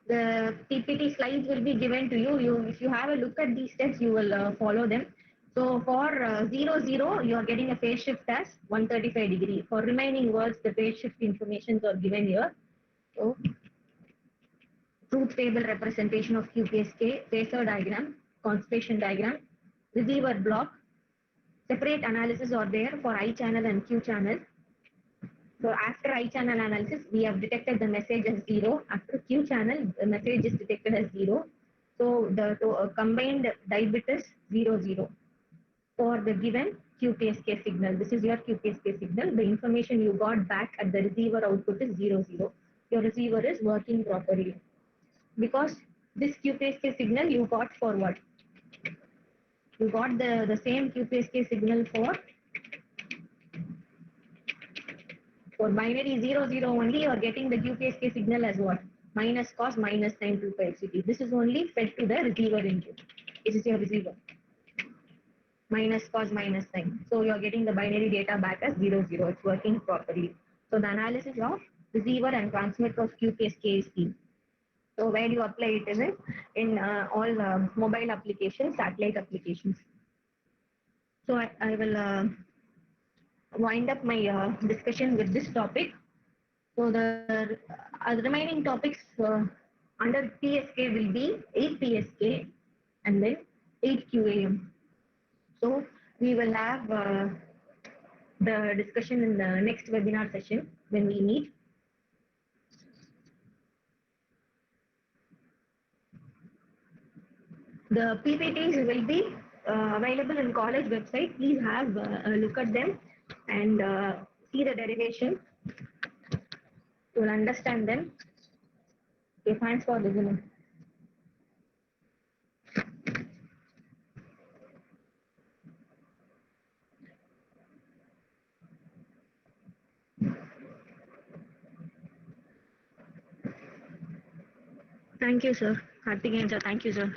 [SPEAKER 1] The PPT slides will be given to you. If you have a look at these steps, you will follow them. So for 0, 0, you are getting a phase shift as 135 degree. For remaining words, the phase shift informations are given here. So truth table representation of QPSK, phasor diagram, constellation diagram, receiver block. Separate analysis are there for I channel and Q channel. So after I channel analysis, we have detected the message as 0. After Q channel, the message is detected as 0. So the combined die bit is 0, 0 for the given QPSK signal. This is your QPSK signal. The information you got back at the receiver output is 0, 0. Your receiver is working properly. Because this QPSK signal you got for what? You got the same QPSK signal for binary 0, 0 only, you are getting the QPSK signal as what? Minus cos minus sin 2 pi ct. This is only fed to the receiver input. This is your receiver. Minus cos minus sin. So you are getting the binary data back as 0, 0. It's working properly. So the analysis of receiver and transmitter of QPSK is key. So where you apply it is in all mobile applications, satellite applications. So I will wind up my discussion with this topic. So the remaining topics under PSK will be 8 PSK and then 8 QAM. So we will have the discussion in the next webinar session when we meet. The PPTs will be available in college website. Please have a look at them and see the derivation. You will understand them. Okay, thanks for listening. Thank you, sir. Karthikeyan sir, thank you, sir.